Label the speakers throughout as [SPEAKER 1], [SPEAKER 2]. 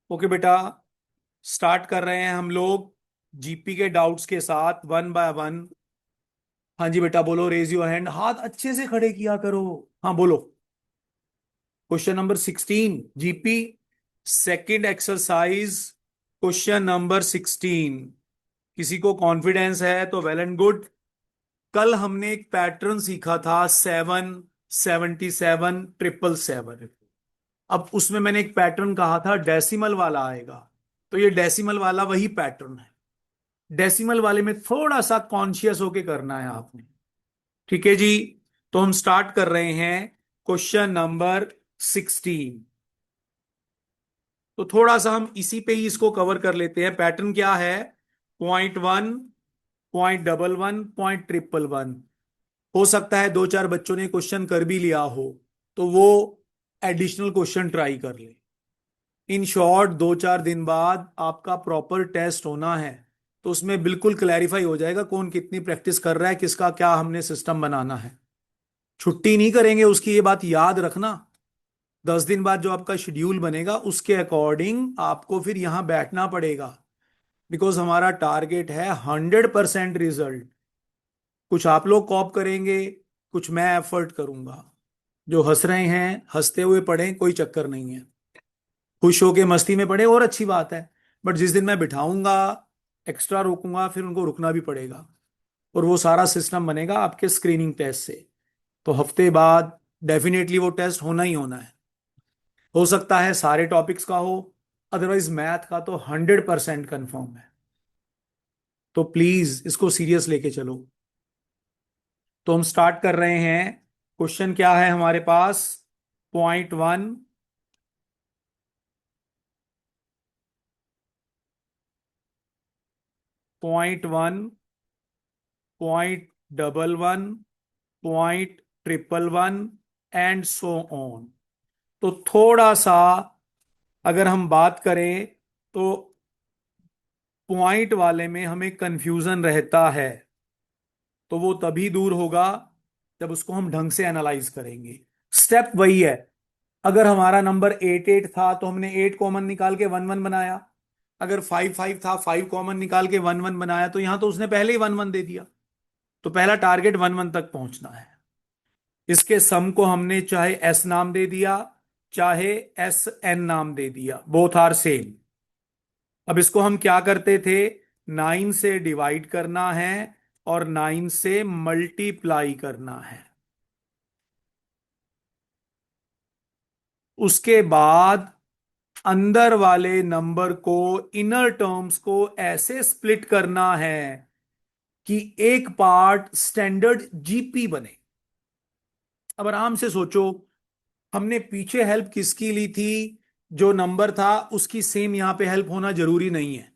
[SPEAKER 1] Okay बेटा, start कर रहे हैं हम लोग जीपी के डाउट्स के साथ वन बाय वन। हाँ जी बेटा बोलो, रेज योर हैंड, हाथ अच्छे से खड़े किया करो। हाँ बोलो। Question number 16 GP second exercise. Question number 16। किसी को कॉन्फिडेंस है तो वेल एंड गुड। कल हमने एक पैटर्न सीखा था 777 777। अब उसमें मैंने एक पैटर्न कहा था डेसिमल वाला आएगा। तो ये डेसिमल वाला वही पैटर्न है। डेसिमल वाले में थोड़ा सा कॉन्शियस होके करना है आपने। ठीक है जी। तो हम स्टार्ट कर रहे हैं क्वेश्चन नंबर 16। तो थोड़ा सा हम इसी पे ही इसको कवर कर लेते हैं। पैटर्न क्या है? 0.1, 0.11, 0.111। हो सकता है दो चार बच्चों ने क्वेश्चन कर भी लिया हो, तो वो एडिशनल क्वेश्चन ट्राई कर ले। इन शॉर्ट दो चार दिन बाद आपका प्रॉपर टेस्ट होना है, तो उसमें बिल्कुल क्लैरिफाई हो जाएगा कौन कितनी प्रैक्टिस कर रहा है, किसका क्या हमने सिस्टम बनाना है। छुट्टी नहीं करेंगे उसकी, ये बात याद रखना। 10 दिन बाद जो आपका शेड्यूल बनेगा उसके अकॉर्डिंग आपको फिर यहां बैठना पड़ेगा। बिकॉज हमारा टारगेट है 100% रिजल्ट। कुछ आप लोग कॉप करेंगे, कुछ मैं एफर्ट करूंगा। जो हंस रहे हैं हंसते हुए पढ़ें, कोई चक्कर नहीं है। खुश होके मस्ती में पढ़े और अच्छी बात है। बट जिस दिन मैं बिठाऊंगा, एक्स्ट्रा रोकूंगा, फिर उनको रुकना भी पड़ेगा। और वो सारा सिस्टम बनेगा आपके स्क्रीनिंग टेस्ट से। तो हफ्ते बाद डेफिनेटली वो टेस्ट होना ही होना है। हो सकता है सारे टॉपिक्स का हो, अदरवाइज मैथ का तो 100% कंफर्म है। तो प्लीज इसको सीरियस लेके चलो। तो हम स्टार्ट कर रहे हैं। क्वेश्चन क्या है हमारे पास? 0.1, 0.1, 0.11, 0.111 एंड सो ऑन। तो थोड़ा सा अगर हम बात करें तो पॉइंट वाले में हमें कंफ्यूजन रहता है। तो वो तभी दूर होगा जब उसको हम ढंग से एनालाइज करेंगे। स्टेप वही है। अगर हमारा नंबर 8 8 था तो हमने 8 कॉमन निकाल के 1 1 बनाया। अगर 5 5 था, 5 कॉमन निकाल के 1 1 बनाया। तो यहां तो उसने पहले ही 1 1 दे दिया। तो पहला टारगेट 1 1 तक पहुंचना है। इसके सम को हमने चाहे एस नाम दे दिया, चाहे एस एन नाम दे दिया, बोथ आर सेम। अब इसको हम क्या करते थे? 9 से डिवाइड करना है और 9 से मल्टीप्लाई करना है। उसके बाद अंदर वाले नंबर को, इनर टर्म्स को ऐसे स्प्लिट करना है कि एक पार्ट स्टैंडर्ड जीपी बने। अब आराम से सोचो, हमने पीछे हेल्प किसकी ली थी? जो नंबर था उसकी सेम यहां पे हेल्प होना जरूरी नहीं है।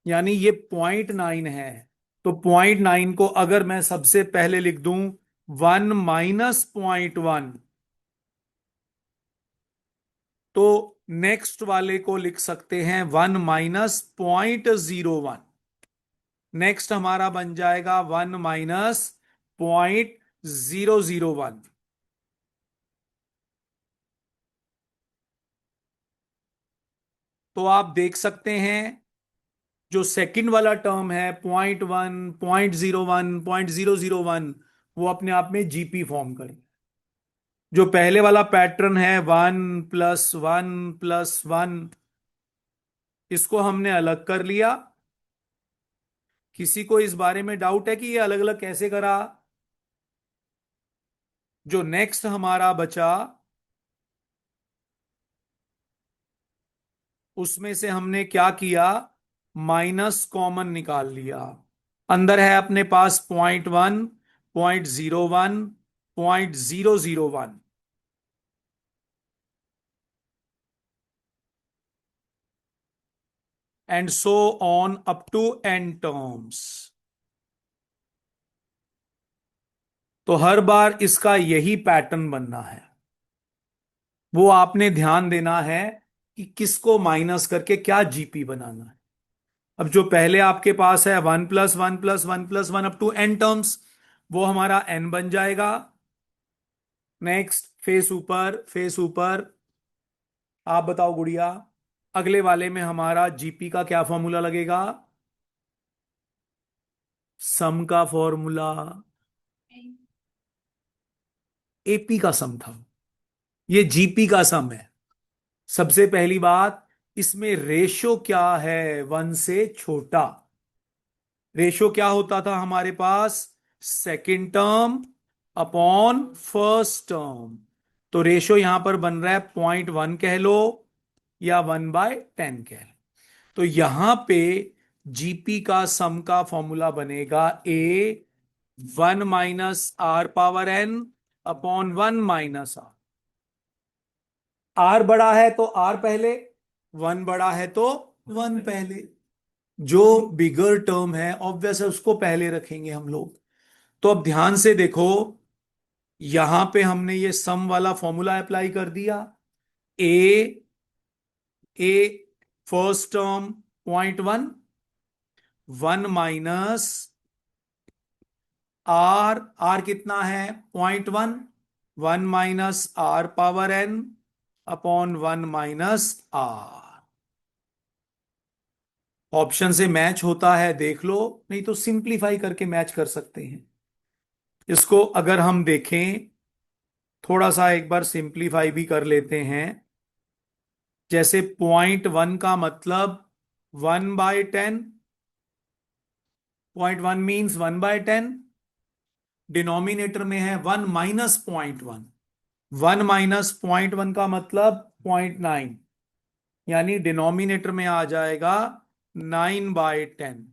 [SPEAKER 1] यानी ये 0.9 है। तो 0.9 को अगर मैं सबसे पहले लिख दूं 1 - 0.1, तो नेक्स्ट वाले को लिख सकते हैं 1 - 0.01। नेक्स्ट हमारा बन जाएगा 1 - 0.001। तो आप देख सकते हैं जो सेकंड वाला टर्म है 0.1, 0.01, 0.001, वो अपने आप में जीपी फॉर्म करे। जो पहले वाला पैटर्न है 1 + 1 + 1, इसको हमने अलग कर लिया। किसी को इस बारे में डाउट है कि ये अलग अलग कैसे करा? जो नेक्स्ट हमारा बचा, उसमें से हमने क्या किया? माइनस कॉमन निकाल लिया। अंदर है अपने पास 0.1, 0.01, 0.001, and so on up to N terms. तो हर बार इसका यही पैटर्न बनना है। वो आपने ध्यान देना है कि किसको माइनस करके क्या जीपी बनाना है। अब जो पहले आपके पास है 1 + 1 + 1 + 1 अप टू एन टर्म्स, वो हमारा एन बन जाएगा। नेक्स्ट फेस ऊपर, फेस ऊपर, आप बताओ गुड़िया, अगले वाले में हमारा जीपी का क्या फॉर्मूला लगेगा? सम का फॉर्मूला, एपी का सम था, ये जीपी का सम है। सबसे पहली बात, इसमें रेशो क्या है? वन से छोटा। रेशो क्या होता था हमारे पास? Second term upon first term. तो रेशो यहां पर बन रहा है 0.1 कह लो या 1/10 कह लो। तो यहां पे जीपी का सम का फॉर्मूला बनेगा ए 1 - r⁻n अपॉन 1 - r। आर बड़ा है तो आर पहले, वन बड़ा है तो वन पहले। जो बिगर टर्म है ऑब्वियस है उसको पहले रखेंगे हम लोग। तो अब ध्यान से देखो, यहां पे हमने ये सम वाला फॉर्मूला अप्लाई कर दिया। ए ए फर्स्ट टर्म 0.1, 1 - आर, आर कितना है? 0.1, 1 - r⁻n अपॉन 1 - r। ऑप्शन से मैच होता है देख लो, नहीं तो सिंपलीफाई करके मैच कर सकते हैं। इसको अगर हम देखें, थोड़ा सा एक बार सिंपलीफाई भी कर लेते हैं। जैसे 0.1 का मतलब 1/10, 0.1 मीन्स 1/10। डिनोमिनेटर में है 1 - 0.1, 1 - 0.1 का मतलब 0.9, यानी डिनोमिनेटर में आ जाएगा 9/10।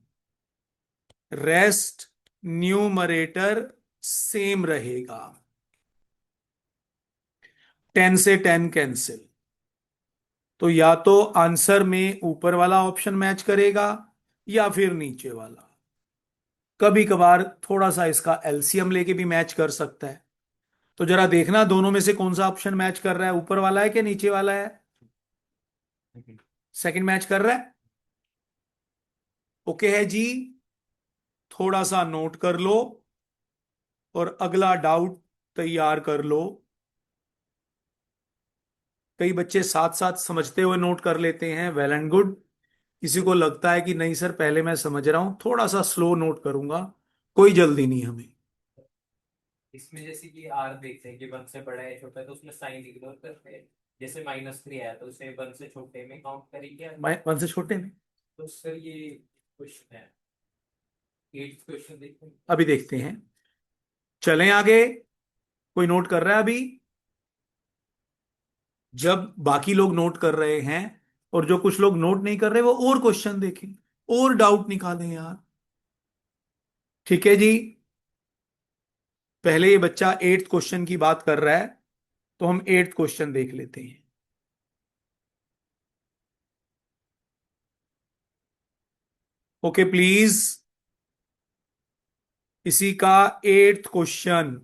[SPEAKER 1] रेस्ट न्यूमरेटर सेम रहेगा, 10 से 10 कैंसिल। तो या तो आंसर में ऊपर वाला ऑप्शन मैच करेगा या फिर नीचे वाला। कभी कभार थोड़ा सा इसका एलसीएम लेके भी मैच कर सकता है। तो जरा देखना दोनों में से कौन सा ऑप्शन मैच कर रहा है, ऊपर वाला है कि नीचे वाला है? सेकंड मैच कर रहा है। ओके है जी, थोड़ा सा नोट कर लो और अगला डाउट तैयार कर लो। कई बच्चे साथ साथ समझते हुए नोट कर लेते हैं, वेल एंड गुड। किसी को लगता है कि नहीं सर पहले मैं समझ रहा हूं, थोड़ा सा स्लो नोट करूंगा, कोई जल्दी नहीं हमें।
[SPEAKER 2] इसमें जैसे कि आर देखते हैं कि वन से बड़ा है छोटा है तो उसमें साइन इग्नोर करते हैं। जैसे -3 आया तो उसे वन से छोटे में काउंट करेंगे।
[SPEAKER 1] वन से छोटे में।
[SPEAKER 2] तो सर ये क्वेश्चन है, 8th क्वेश्चन देखते हैं।
[SPEAKER 1] अभी देखते हैं, चलें आगे। कोई नोट कर रहा है अभी? जब बाकी लोग नोट कर रहे हैं और जो कुछ लोग नोट नहीं कर रहे वो और क्वेश्चन देखें और डाउट निकालें यार। ठीक है जी, पहले ये बच्चा 8th क्वेश्चन की बात कर रहा है, तो हम 8th क्वेश्चन देख लेते हैं। ओके प्लीज, इसी का 8th क्वेश्चन।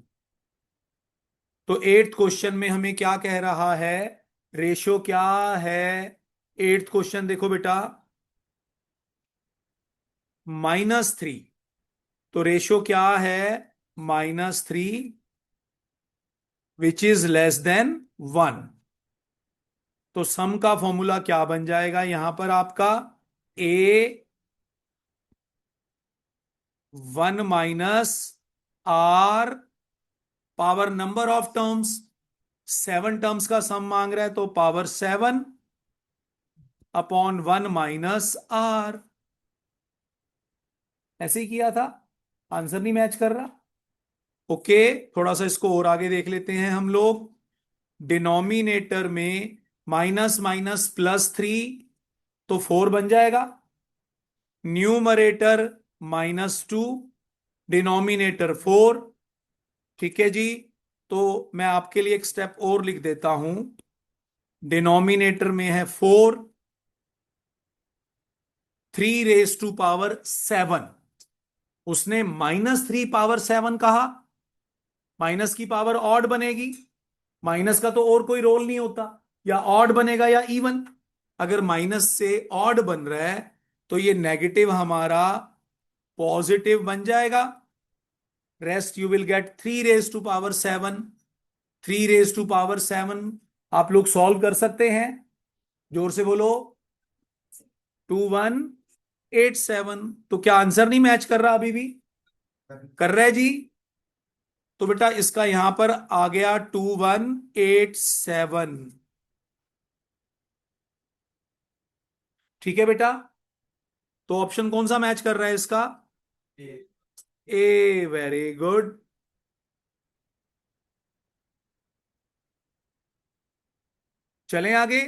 [SPEAKER 1] तो 8th क्वेश्चन में हमें क्या कह रहा है? रेशो क्या है? 8th क्वेश्चन देखो बेटा, -3। तो रेशो क्या है? -3 विच इज लेस देन 1। तो सम का फॉर्मूला क्या बन जाएगा यहां पर आपका? ए 1 - r power number of terms, 7 terms का सम मांग रहा है तो पावर 7 अपॉन 1 - r। ऐसे ही किया था, आंसर नहीं मैच कर रहा। ओके, थोड़ा सा इसको और आगे देख लेते हैं हम लोग। डिनोमिनेटर में माइनस माइनस +3 तो 4 बन जाएगा। Numerator -2, denominator 4। ठीक है जी, तो मैं आपके लिए एक स्टेप और लिख देता हूं। डिनोमिनेटर में है 4, 3 raised to power 7। उसने -3 पावर 7 कहा, माइनस की पावर ऑड बनेगी, माइनस का तो और कोई रोल नहीं होता, या ऑड बनेगा या इवन। अगर माइनस से ऑड बन रहा है तो ये नेगेटिव हमारा पॉजिटिव बन जाएगा। Rest you will get 3 raised to power 7। 3 raised to power 7 आप लोग सॉल्व कर सकते हैं। जोर से बोलो। 2187। तो क्या आंसर नहीं मैच कर रहा अभी भी? कर रहा है जी। तो बेटा इसका यहां पर आ गया 2187। ठीक है बेटा। तो ऑप्शन कौन सा मैच कर रहा है इसका? ए, वेरी गुड। चलें आगे।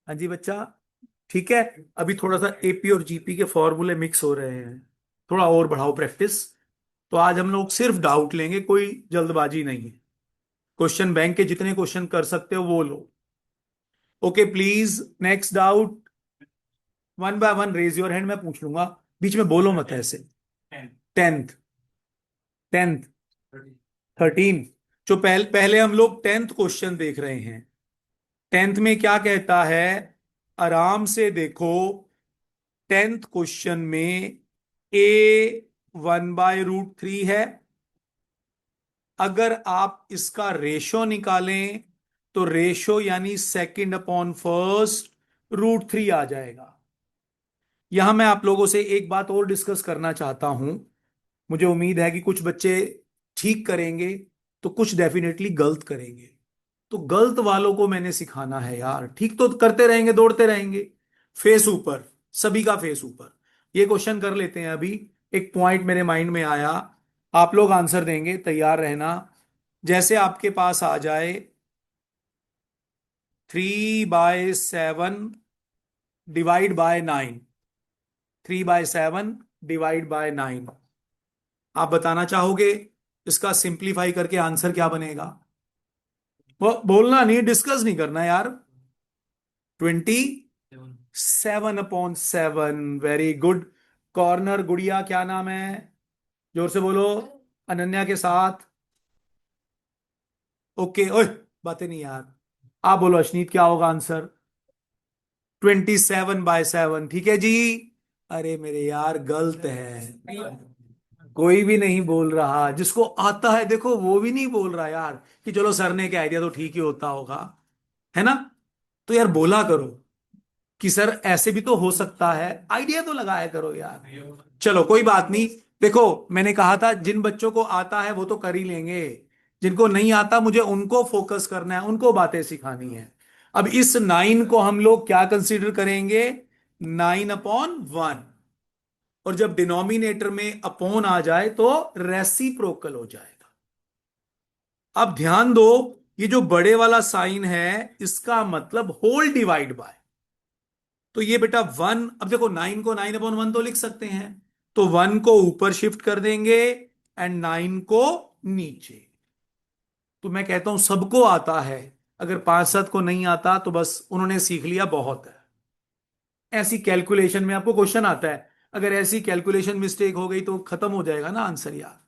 [SPEAKER 1] हाँ जी बच्चा। ठीक है। अभी थोड़ा सा एपी और जीपी के फॉर्मूले मिक्स हो रहे हैं। थोड़ा और बढ़ाओ प्रैक्टिस। तो आज हम लोग सिर्फ डाउट लेंगे, कोई जल्दबाजी नहीं है। क्वेश्चन बैंक के जितने क्वेश्चन कर सकते हो वो लो। Okay please, next doubt. One by one raise your hand, मैं पूछ लूंगा। बीच में बोलो मत ऐसे। टेंथ। टेंथ। 13। जो पहले हम लोग टेंथ क्वेश्चन देख रहे हैं। टेंथ में क्या कहता है? आराम से देखो। टेंथ क्वेश्चन में ए 1/√3 है। अगर आप इसका रेशो निकालें तो रेशो यानी सेकंड अपॉन फर्स्ट √3 आ जाएगा। यहां मैं आप लोगों से एक बात और डिस्कस करना चाहता हूं। मुझे उम्मीद है कि कुछ बच्चे ठीक करेंगे, तो कुछ डेफिनेटली गलत करेंगे। तो गलत वालों को मैंने सिखाना है यार, ठीक तो करते रहेंगे, दौड़ते रहेंगे। फेस ऊपर। सभी का फेस ऊपर। ये क्वेश्चन कर लेते हैं अभी। एक पॉइंट मेरे माइंड में आया। आप लोग आंसर देंगे, तैयार रहना। जैसे आपके पास आ जाए 3/7 डिवाइड बाय 9। 3/7 divide by 9। आप बताना चाहोगे इसका सिंप्लीफाई करके आंसर क्या बनेगा? वो बोलना नहीं, डिस्कस नहीं करना यार। 27/7। Very good. कॉर्नर गुड़िया क्या नाम है? जोर से बोलो। अनन्या के साथ। ओके ओए। बातें नहीं यार। आप बोलो अशनीत, क्या होगा आंसर? 27/7, ठीक है जी। अरे मेरे यार, गलत है। कोई भी नहीं बोल रहा। जिसको आता है देखो वो भी नहीं बोल रहा यार, कि चलो सर ने क्या आइडिया, तो ठीक ही होता होगा। है ना? तो यार बोला करो कि सर ऐसे भी तो हो सकता है, आइडिया तो लगाया करो यार। चलो कोई बात नहीं। देखो, मैंने कहा था जिन बच्चों को आता है वो तो कर ही लेंगे। जिनको नहीं आता मुझे उनको फोकस करना है, उनको बातें सिखानी है। अब इस 9 को हम लोग क्या कंसीडर करेंगे? 9/1। और जब डिनोमिनेटर में अपॉन आ जाए तो रेसिप्रोकल हो जाएगा। अब ध्यान दो, ये जो बड़े वाला साइन है इसका मतलब होल डिवाइड बाय। तो ये बेटा 1, अब देखो 9 को 9/1 तो लिख सकते हैं। तो 1 को ऊपर शिफ्ट कर देंगे एंड 9 को नीचे। तो मैं कहता हूं सबको आता है। अगर 5-7 को नहीं आता तो बस उन्होंने सीख लिया, बहुत है। ऐसी कैलकुलेशन में आपको क्वेश्चन आता है, अगर ऐसी कैलकुलेशन मिस्टेक हो गई तो खत्म हो जाएगा ना आंसर यार।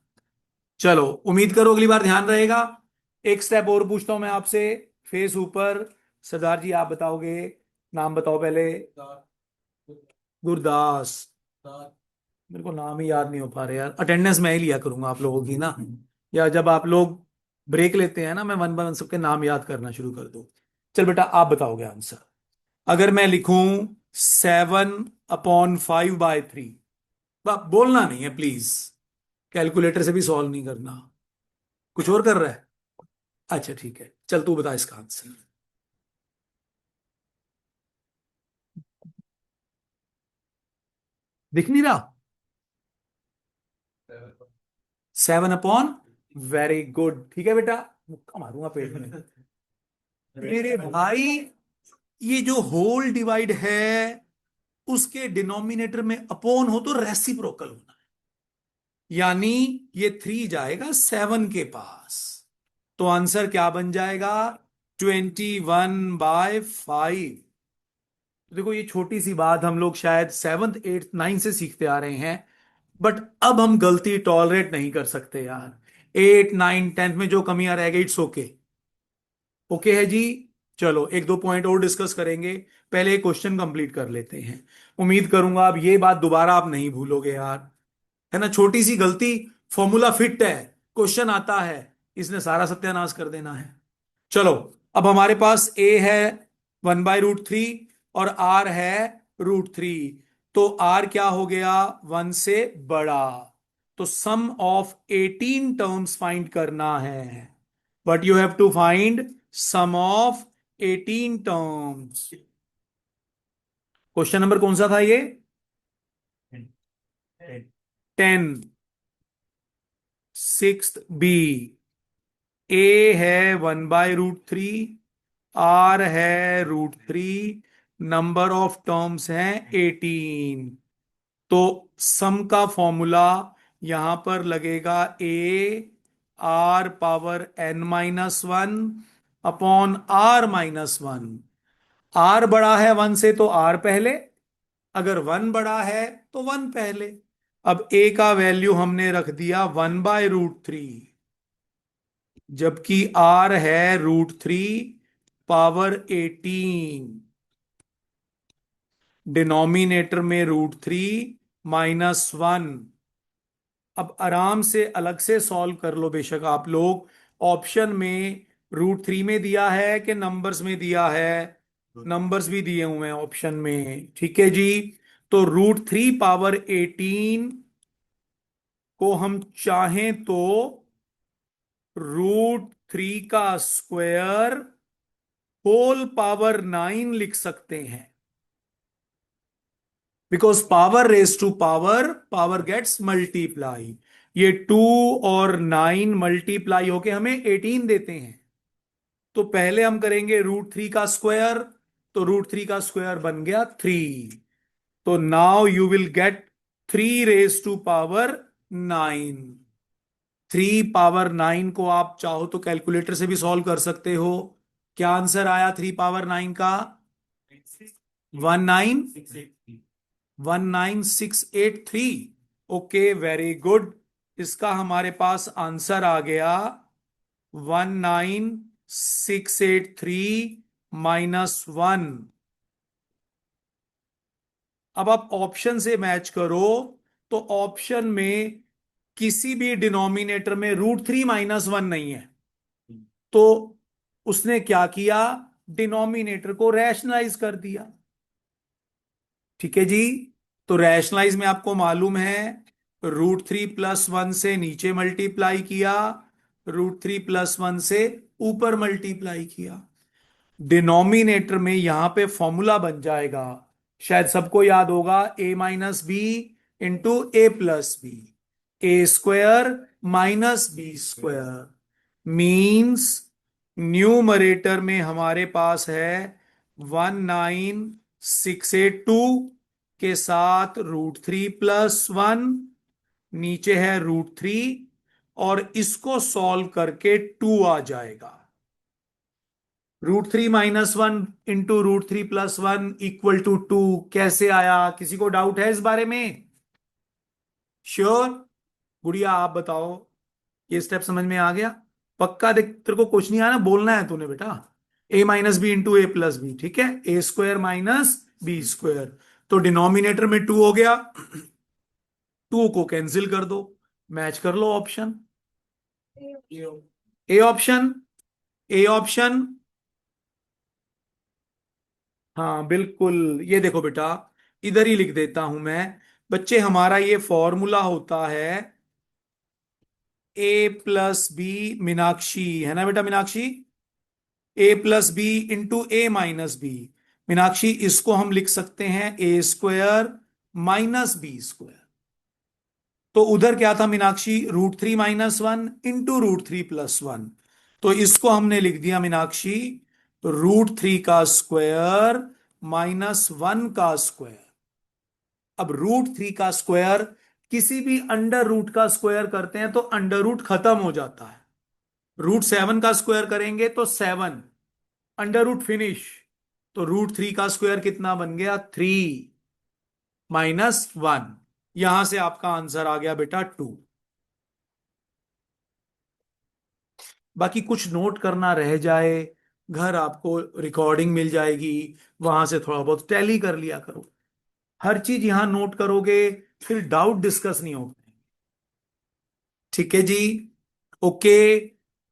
[SPEAKER 1] चलो, उम्मीद करो अगली बार ध्यान रहेगा। एक स्टेप और पूछता हूं मैं आपसे। फेस ऊपर। सरदार जी आप बताओगे। नाम बताओ पहले। गुरदास। मेरे को नाम ही याद नहीं हो पा रहे यार। अटेंडेंस मैं ही लिया करूंगा आप लोगों की ना। या जब आप लोग ब्रेक लेते हैं ना, मैं वन बाय वन सबके नाम याद करना शुरू कर दूं। चल बेटा आप बताओगे आंसर। अगर मैं लिखूं 7/5/3। बोलना नहीं है प्लीज। कैलकुलेटर से भी सॉल्व नहीं करना। कुछ और कर रहा है? अच्छा ठीक है, चल तू बता इसका आंसर। दिख नहीं रहा? 7/। वेरी गुड, ठीक है बेटा। मुक्का मारूंगा पेट में। मेरे भाई, ये जो होल डिवाइड है उसके डिनोमिनेटर में अपॉन हो तो रेसिप्रोकल होना है। यानी ये 3 जाएगा 7 के पास। तो आंसर क्या बन जाएगा? 21/5। देखो, ये छोटी सी बात हम लोग शायद 7th 8th 9th से सीखते आ रहे हैं। बट अब हम गलती टॉलरेट नहीं कर सकते यार। 8 9 10th में जो कमियां रह गई, इट्स ओके। ओके है जी। चलो एक दो पॉइंट और डिस्कस करेंगे। पहले एक क्वेश्चन कंप्लीट कर लेते हैं। उम्मीद करूंगा अब ये बात दोबारा आप नहीं भूलोगे यार। है ना? छोटी सी गलती। फॉर्मूला फिट है, क्वेश्चन आता है, इसने सारा सत्यानाश कर देना है। चलो। अब हमारे पास ए है 1/√3। और आर है √3। तो आर क्या हो गया, 1 से बड़ा। तो सम ऑफ 18 टर्म्स फाइंड करना है, but you have to find sum of 18 terms. Question number कौन सा था ये? 10। Six B. ए है 1/√3, आर है √3, नंबर ऑफ टर्म्स हैं 18। तो सम का फॉर्मूला यहां पर लगेगा A R power n-1 upon r-1। R बड़ा है 1 से तो आर पहले, अगर 1 बड़ा है तो 1 पहले। अब ए का वैल्यू हमने रख दिया 1/√3, जबकि आर है √3 पावर 18। डिनोमिनेटर में √3 -1। अब आराम से अलग से सॉल्व कर लो बेशक आप लोग। ऑप्शन में √3 में दिया है कि नंबर्स में दिया है? नंबर्स भी दिए हुए हैं ऑप्शन में, ठीक है जी। तो √3 पावर 18 को हम चाहें तो √3 का स्क्वायर होल पावर 9 लिख सकते हैं, because power raise to power, power gets multiply. ये 2 और 9 मल्टीप्लाई होके हमें 18 देते हैं। तो पहले हम करेंगे √3 का स्क्वायर, तो √3 का स्क्वायर बन गया 3। तो now you will get 3 raise to power 9। 3 power 9 को आप चाहो तो कैलकुलेटर से भी सॉल्व कर सकते हो। क्या आंसर आया 3 पावर 9 का? 19683। Okay, very good. इसका हमारे पास आंसर आ गया 19683 -1। अब आप ऑप्शन से मैच करो, तो ऑप्शन में किसी भी डिनोमिनेटर में √3 - 1 नहीं है। तो उसने क्या किया, डिनोमिनेटर को रैशनलाइज कर दिया। ठीक है जी। तो रैशनलाइज में आपको मालूम है, √3 + 1 से नीचे मल्टीप्लाई किया, √3 + 1 से ऊपर मल्टीप्लाई किया। डिनोमिनेटर में यहां पे फॉर्मूला बन जाएगा, शायद सबको याद होगा, a - b × a + b। a² - b²। Means numerator में हमारे पास है 19682 के साथ √3 + 1, नीचे है √3, और इसको सॉल्व करके 2 आ जाएगा। √3 - 1 इंटू √3 + 1 = 2 कैसे आया? किसी को डाउट है इस बारे में? श्योर? गुड़िया आप बताओ, ये स्टेप समझ में आ गया? पक्का? देख, तेरे को कुछ नहीं आना, बोलना है तूने बेटा। a - b × a + b, ठीक है, a² - b²। तो डिनोमिनेटर में 2 हो गया, 2 को कैंसिल कर दो, मैच कर लो option. A option, A option. हाँ बिल्कुल, ये देखो बेटा, इधर ही लिख देता हूं मैं। बच्चे, हमारा ये फॉर्मूला होता है a + b, मीनाक्षी है ना बेटा, Meenakshi, a + b × a - b। Meenakshi, इसको हम लिख सकते हैं a² - b²। तो उधर क्या था मीनाक्षी, √3 - 1 इंटू √3 + 1। तो इसको हमने लिख दिया मीनाक्षी, √3 का स्क्वायर -1 का स्क्वायर। अब √3 का स्क्वायर, किसी भी अंडर रूट का स्क्वायर करते हैं तो अंडर रूट खत्म हो जाता है। √7 का स्क्वायर करेंगे तो 7, अंडर रूट फिनिश। तो √3 का स्क्वायर कितना बन गया, 3 -1। यहां से आपका आंसर आ गया बेटा 2। बाकी कुछ नोट करना रह जाए, घर आपको रिकॉर्डिंग मिल जाएगी, वहां से थोड़ा बहुत टैली कर लिया करो। हर चीज यहां नोट करोगे, फिर डाउट डिस्कस नहीं हो। ठीक है जी। ओके,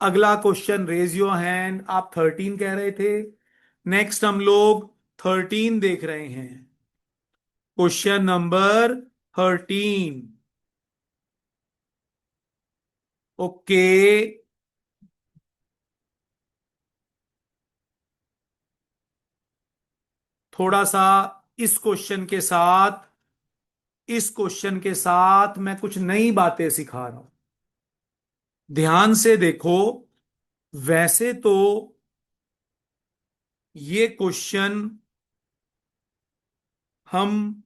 [SPEAKER 1] अगला क्वेश्चन, रेज योर हैंड। आप 13 कह रहे थे। नेक्स्ट हम लोग 13 देख रहे हैं। Question number 13। ओके। थोड़ा सा इस क्वेश्चन के साथ मैं कुछ नई बातें सिखा रहा हूं। ध्यान से देखो। वैसे तो ये क्वेश्चन हम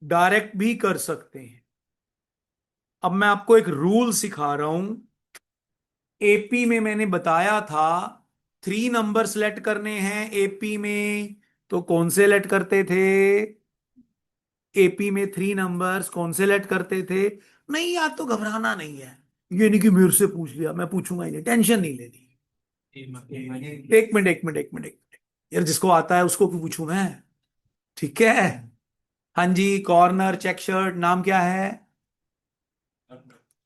[SPEAKER 1] डायरेक्ट भी कर सकते हैं। अब मैं आपको एक रूल सिखा रहा हूं। एपी में मैंने बताया था 3 नंबर सेलेक्ट करने हैं एपी में। तो कौन से लेट करते थे? एपी में 3 नंबर्स कौन से लेट करते थे? नहीं यार, तो घबराना नहीं है। ये नहीं कि मेरे से पूछ लिया, मैं पूछूंगा ही नहीं, टेंशन नहीं लेनी। एक मिनट, एक मिनट, एक मिनट, एक मिनट। यार जिसको आता है उसको क्यों पूछूं मैं? ठीक है। हाँ जी, कॉर्नर चेक शर्ट, नाम क्या है?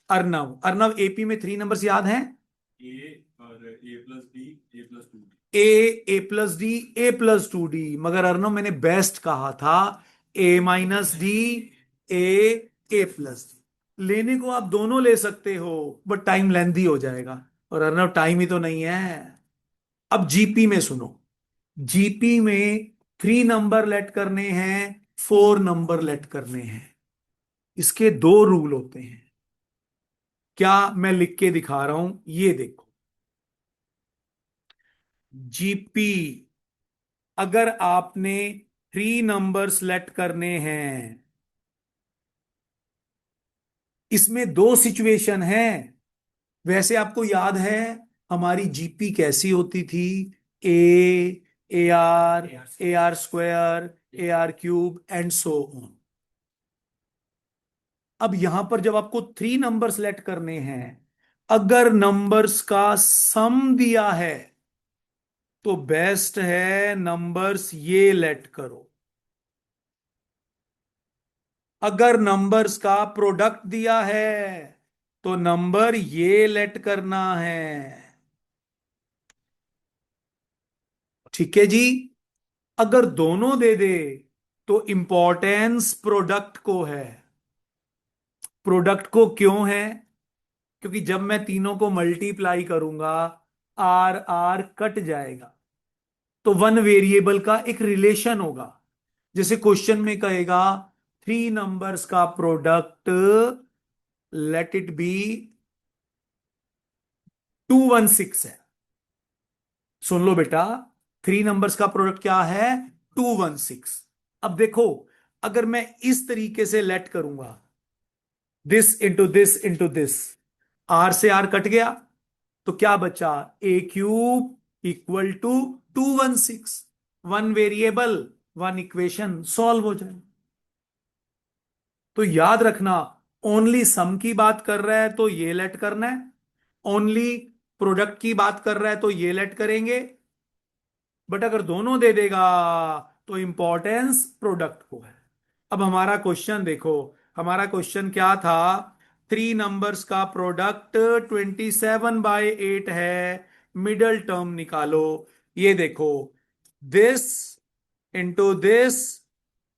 [SPEAKER 1] अर्नव। अर्नव, एपी में 3 नंबर्स याद हैं?
[SPEAKER 3] ए और ए प्लस डी, ए प्लस टू।
[SPEAKER 1] ए, ए प्लस डी, ए प्लस टू डी। मगर अर्नव, मैंने बेस्ट कहा था ए माइनस डी, ए प्लस डी। लेने को आप दोनों ले सकते हो, बट टाइम लेंथी हो जाएगा। और अर्नव, टाइम ही तो नहीं है। अब जीपी में सुनो। जीपी में 3 नंबर लेट करने हैं, 4 नंबर लेट करने हैं। इसके 2 रूल होते हैं। क्या मैं लिख के दिखा रहा हूं, ये देखो। जीपी, अगर आपने 3 नंबर सेलेक्ट करने हैं, इसमें 2 सिचुएशन है। वैसे आपको याद है हमारी जीपी कैसी होती थी? A, A R square, A R cube and so on. अब यहां पर जब आपको 3 नंबर सेलेक्ट करने हैं, अगर नंबर्स का सम दिया है तो बेस्ट है नंबर्स ये लेट करो। अगर नंबर्स का प्रोडक्ट दिया है तो नंबर ये लेट करना है। ठीक है जी। अगर दोनों दे दे तो इंपॉर्टेंस प्रोडक्ट को है। प्रोडक्ट को क्यों है? क्योंकि जब मैं तीनों को मल्टीप्लाई करूंगा, आर आर कट जाएगा, तो वन वेरिएबल का एक रिलेशन होगा। जैसे क्वेश्चन में कहेगा 3 नंबर्स का प्रोडक्ट, लेट इट बी 216 है। सुन लो बेटा, 3 नंबर्स का प्रोडक्ट क्या है? 216। अब देखो, अगर मैं इस तरीके से लेट करूंगा, this into this into this, R से आर कट गया, तो क्या बचा? A cube equal to 216। One variable, one equation, solve हो जाए। तो याद रखना, ओनली सम की बात कर रहा है तो ये लेट करना है, ओनली प्रोडक्ट की बात कर रहा है तो ये लेट करेंगे। बट अगर दोनों दे देगा तो इंपॉर्टेंस प्रोडक्ट को है। अब हमारा क्वेश्चन देखो। हमारा क्वेश्चन क्या था? 3 नंबर्स का प्रोडक्ट 27/8 है। मिडल टर्म निकालो। ये देखो, this into this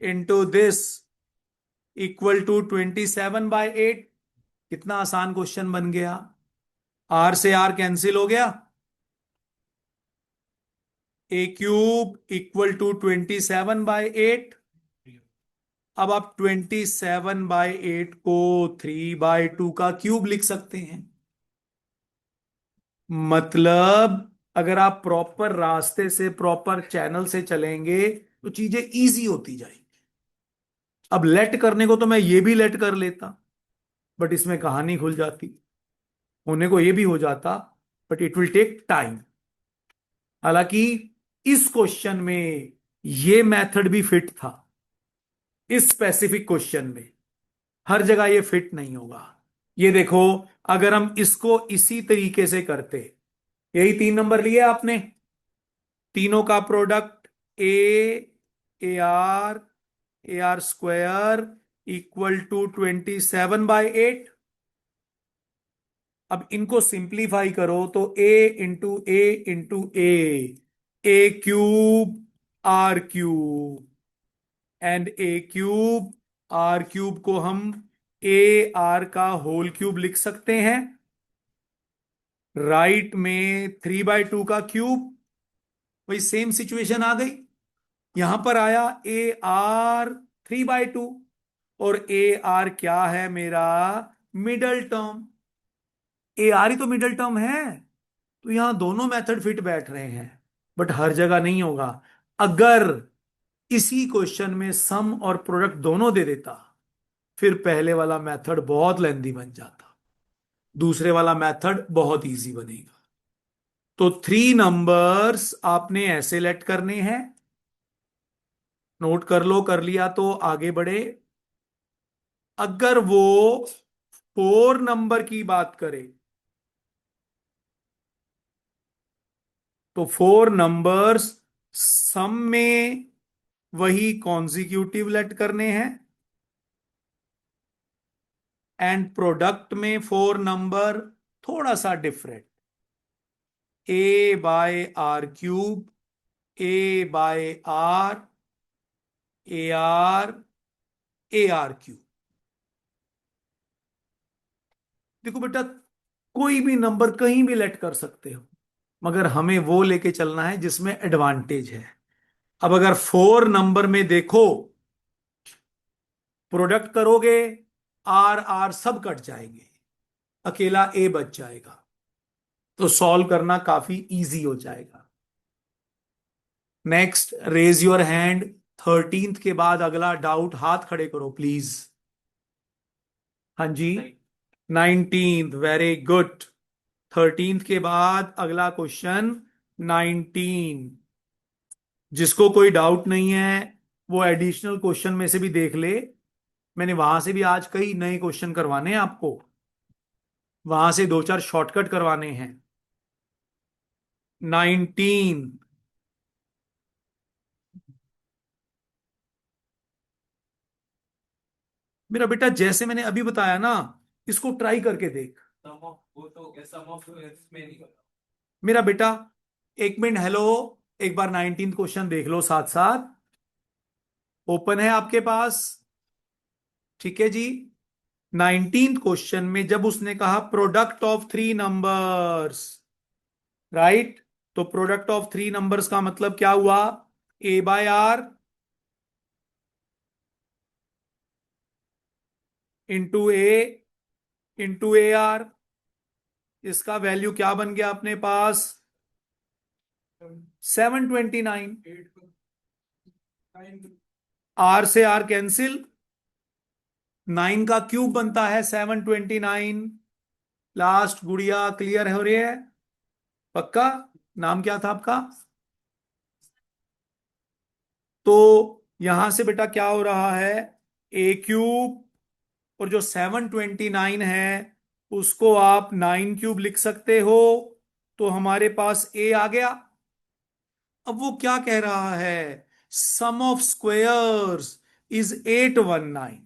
[SPEAKER 1] into this equal to 27/8। कितना आसान क्वेश्चन बन गया। आर से आर कैंसिल हो गया, ए क्यूब इक्वल टू 27/8। अब आप 27/8 को 3/2 का क्यूब लिख सकते हैं। मतलब अगर आप प्रॉपर रास्ते से, प्रॉपर चैनल से चलेंगे तो चीजें इजी होती जाएंगी। अब लेट करने को तो मैं ये भी लेट कर लेता, बट इसमें कहानी खुल जाती। होने को ये भी हो जाता, but it will take time. हालांकि इस क्वेश्चन में ये मेथड भी फिट था। इस स्पेसिफिक क्वेश्चन में हर जगह ये फिट नहीं होगा। ये देखो, अगर हम इसको इसी तरीके से करते, यही 3 नंबर लिए आपने, तीनों का product A R square equal to 27/8। अब इनको सिंप्लीफाई करो तो A into A into A cube R cube and A cube. R cube को हम ए आर का होल क्यूब लिख सकते हैं। राइट में 3/2 का क्यूब। वही सेम सिचुएशन आ गई। यहां पर आया ए आर 3/2, और ए आर क्या है मेरा? Middle term. ए आर ही तो मिडल टर्म है। तो यहां दोनों मेथड फिट बैठ रहे हैं, बट हर जगह नहीं होगा। अगर इसी क्वेश्चन में सम और प्रोडक्ट दोनों दे देता, फिर पहले वाला मेथड बहुत लेंदी बन जाता, दूसरे वाला मेथड बहुत इजी बनेगा। तो 3 नंबर्स आपने ऐसे लेट करने हैं। नोट कर लो, कर लिया तो आगे बढ़े। अगर वो 4 नंबर की बात करे, तो 4 नंबर्स सम में वही कॉन्जिक्यूटिव लेट करने हैं, एंड प्रोडक्ट में 4 नंबर थोड़ा सा different. A by R cube, A by R, A R, A R cube. देखो बेटा, कोई भी नंबर कहीं भी लेट कर सकते हो, मगर हमें वो लेके चलना है जिसमें एडवांटेज है। अब अगर 4 नंबर में देखो, प्रोडक्ट करोगे, आर आर सब कट जाएंगे, अकेला ए बच जाएगा, तो सॉल्व करना काफी इजी हो जाएगा। Next, raise your hand. 13th के बाद अगला डाउट, हाथ खड़े करो प्लीज। हाँ जी। 19th, very good. 13th के बाद अगला क्वेश्चन 19। जिसको कोई डाउट नहीं है वो एडिशनल क्वेश्चन में से भी देख ले। मैंने वहां से भी आज कई नए क्वेश्चन करवाने हैं आपको, वहां से 2-4 शॉर्टकट करवाने हैं। 19। मेरा बेटा जैसे मैंने अभी बताया ना, इसको ट्राई करके देख।
[SPEAKER 2] सम ऑफ वो तो सम ऑफ इसमें नहीं होता।
[SPEAKER 1] मेरा बेटा 1 मिनट, हेलो, एक बार 19th क्वेश्चन देख लो साथ साथ। ओपन है आपके पास? ठीक है जी। 19th क्वेश्चन में जब उसने कहा प्रोडक्ट ऑफ 3 नंबर्स, राइट, तो प्रोडक्ट ऑफ 3 नंबर्स का मतलब क्या हुआ? A by R into A into A R. इसका वैल्यू क्या बन गया अपने पास? 729। आर से आर कैंसिल, 9 का क्यूब बनता है 729। लास्ट गुड़िया क्लियर हो रही है? पक्का? नाम क्या था आपका? तो यहां से बेटा क्या हो रहा है? ए क्यूब, और जो 729 है उसको आप 9 क्यूब लिख सकते हो, तो हमारे पास ए आ गया। अब वो क्या कह रहा है? Sum of squares is 819।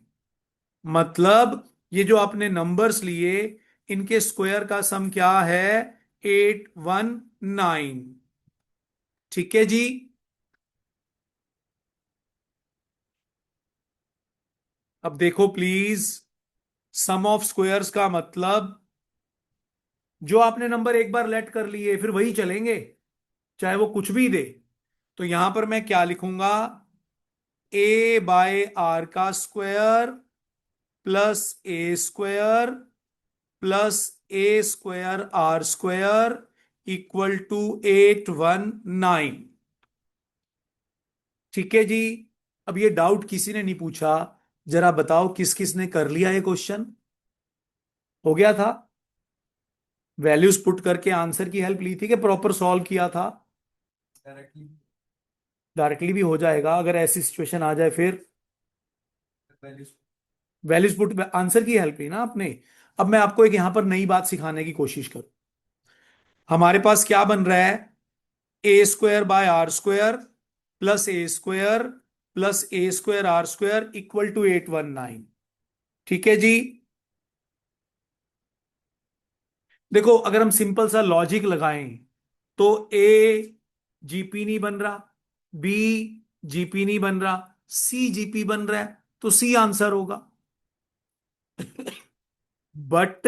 [SPEAKER 1] मतलब ये जो आपने नंबर्स लिए, इनके स्क्वायर का सम क्या है? 819। ठीक है जी। अब देखो प्लीज, सम ऑफ स्क्वायर्स का मतलब जो आपने नंबर एक बार लेट कर लिए फिर वही चलेंगे, चाहे वो कुछ भी दे। तो यहां पर मैं क्या लिखूंगा? ए बाय आर का square plus A square plus A square R square equal to 819। ठीक है जी। अब ये डाउट किसी ने नहीं पूछा, जरा बताओ किस किस ने कर लिया ये क्वेश्चन? हो गया था? वैल्यूज पुट करके आंसर की हेल्प ली थी कि प्रॉपर सॉल्व किया था?
[SPEAKER 2] डायरेक्टली
[SPEAKER 1] डायरेक्टली भी हो जाएगा अगर ऐसी सिचुएशन आ जाए फिर।
[SPEAKER 2] वैल्यूज।
[SPEAKER 1] वैल्यूज पुट, आंसर की हेल्प ली ना आपने। अब मैं आपको एक यहां पर नई बात सिखाने की कोशिश करूं। हमारे पास क्या बन रहा है? A square by R square plus A square plus A square R square equal to 819। ठीक है जी। देखो, अगर हम सिंपल सा लॉजिक लगाएं तो ए जीपी नहीं बन रहा, बी जीपी नहीं बन रहा, सी जीपी बन रहा है, तो सी आंसर होगा। बट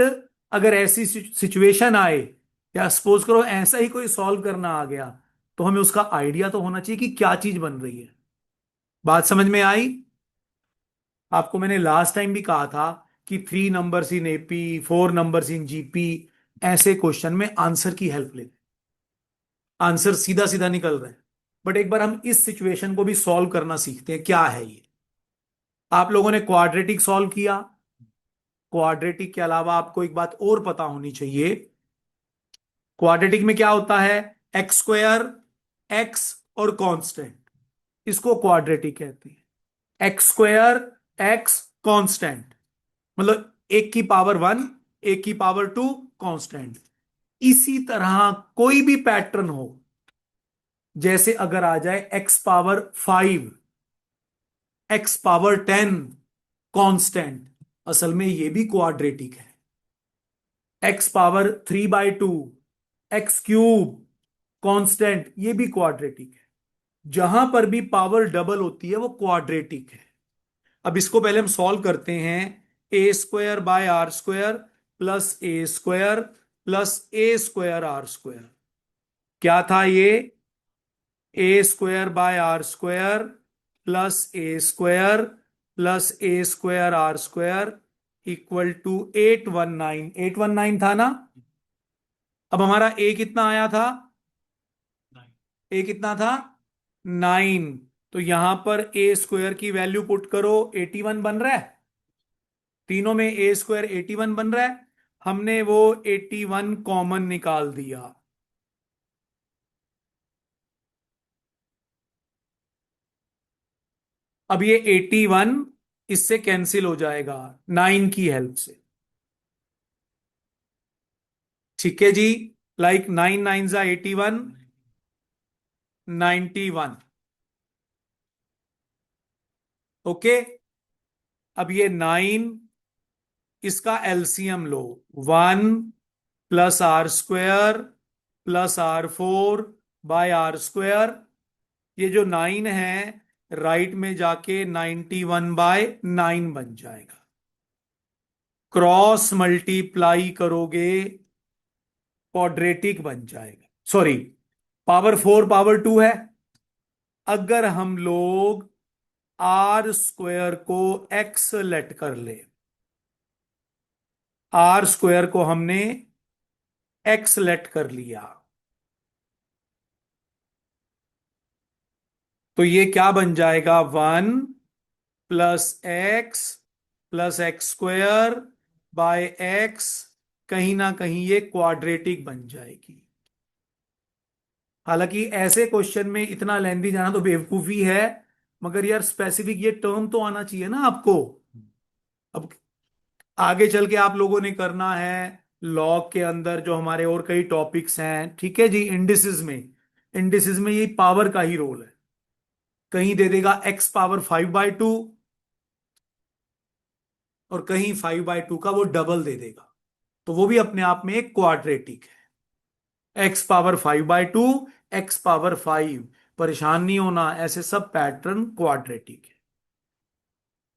[SPEAKER 1] अगर ऐसी सिचुएशन आए, या सपोज करो ऐसा ही कोई सॉल्व करना आ गया, तो हमें उसका आइडिया तो होना चाहिए कि क्या चीज बन रही है। बात समझ में आई? आपको मैंने लास्ट टाइम भी कहा था कि 3 numbers in AP, 4 numbers in GP, ऐसे क्वेश्चन में आंसर की हेल्प ले, आंसर सीधा सीधा निकल रहा है। बट एक बार हम इस सिचुएशन को भी सॉल्व करना सीखते हैं, क्या है ये। आप लोगों ने क्वाड्रेटिक सॉल्व किया, क्वाड्रेटिक के अलावा आपको एक बात और पता होनी चाहिए। क्वाड्रेटिक में क्या होता है? एक्स स्क्वायर, एक्स और कांस्टेंट, इसको क्वाड्रेटिक कहते हैं। एक्स स्क्वायर, एक्स, कांस्टेंट, मतलब एक की पावर 1, एक की पावर 2, कांस्टेंट। इसी तरह कोई भी पैटर्न हो, जैसे अगर आ जाए x power 5, x power 10, constant, असल में ये भी क्वाड्रेटिक है। X power 3/2, x cube, constant, ये भी क्वाड्रेटिक है। जहां पर भी पावर डबल होती है वो क्वाड्रेटिक है। अब इसको पहले हम सॉल्व करते हैं। A square by R square plus A square plus A square R square, क्या था ये? A square by R square plus A square plus A square R square equal to 819। 819 था ना? अब हमारा ए कितना आया था? ए कितना था? 9। तो यहां पर ए स्क्वायर की वैल्यू पुट करो, 81 बन रहा है। तीनों में ए स्क्वायर 81 बन रहा है। हमने वो 81 कॉमन निकाल दिया। अब ये 81 इससे कैंसिल हो जाएगा 9 की हेल्प से। ठीक है जी। लाइक 9 9 जा 81, 91। ओके। अब ये 9, इसका एलसीएम लो। 1 plus R square plus R4/R²। ये जो 9 है, राइट में जाके 91/9 बन जाएगा। क्रॉस मल्टीप्लाई करोगे, क्वाड्रेटिक बन जाएगा। सॉरी, पावर 4 पावर 2 है। अगर हम लोग आर स्क्वायर को एक्स लेट कर ले, आर स्क्वायर को हमने एक्स लेट कर लिया, तो ये क्या बन जाएगा? 1 + x + x² कहीं ना कहीं ये क्वाड्रेटिक बन जाएगी। हालांकि ऐसे क्वेश्चन में इतना लेंदी जाना तो बेवकूफी है, मगर यार स्पेसिफिक ये टर्म तो आना चाहिए ना आपको। अब आगे चल के आप लोगों ने करना है लॉग के अंदर जो हमारे और कई टॉपिक्स हैं, ठीक है जी। इंडिसेस में, इंडिसेस में ये पावर का ही रोल है। कहीं दे देगा x पावर 5/2 और कहीं 5/2 का वो डबल दे देगा, तो वो भी अपने आप में एक क्वाड्रेटिक है। x पावर 5/2, x पावर 5, परेशान नहीं होना, ऐसे सब पैटर्न क्वाड्रेटिक है।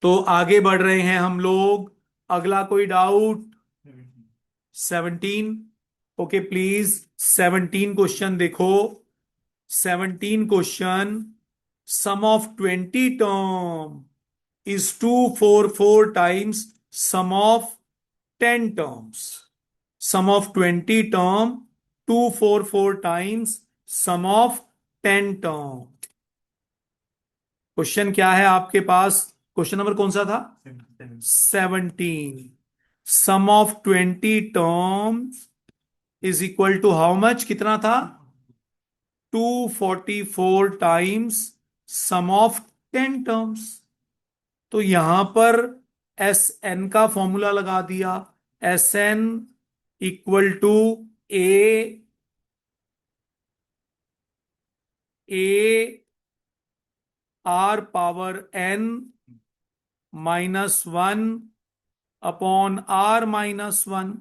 [SPEAKER 1] तो आगे बढ़ रहे हैं हम लोग। अगला कोई डाउट? 17। ओके प्लीज, 17 क्वेश्चन देखो। 17 question, sum of 20 term is 244 times sum of 10 terms. Sum of 20 term, 244 times sum of 10 term. Question क्या है आपके पास? क्वेश्चन नंबर कौन सा था? 17। Sum of 20 term is equal to how much? कितना था? 244 times some of 10 terms. तो यहां पर एस एन का फॉर्मूला लगा दिया। S N equal to A R power n -1/r-1।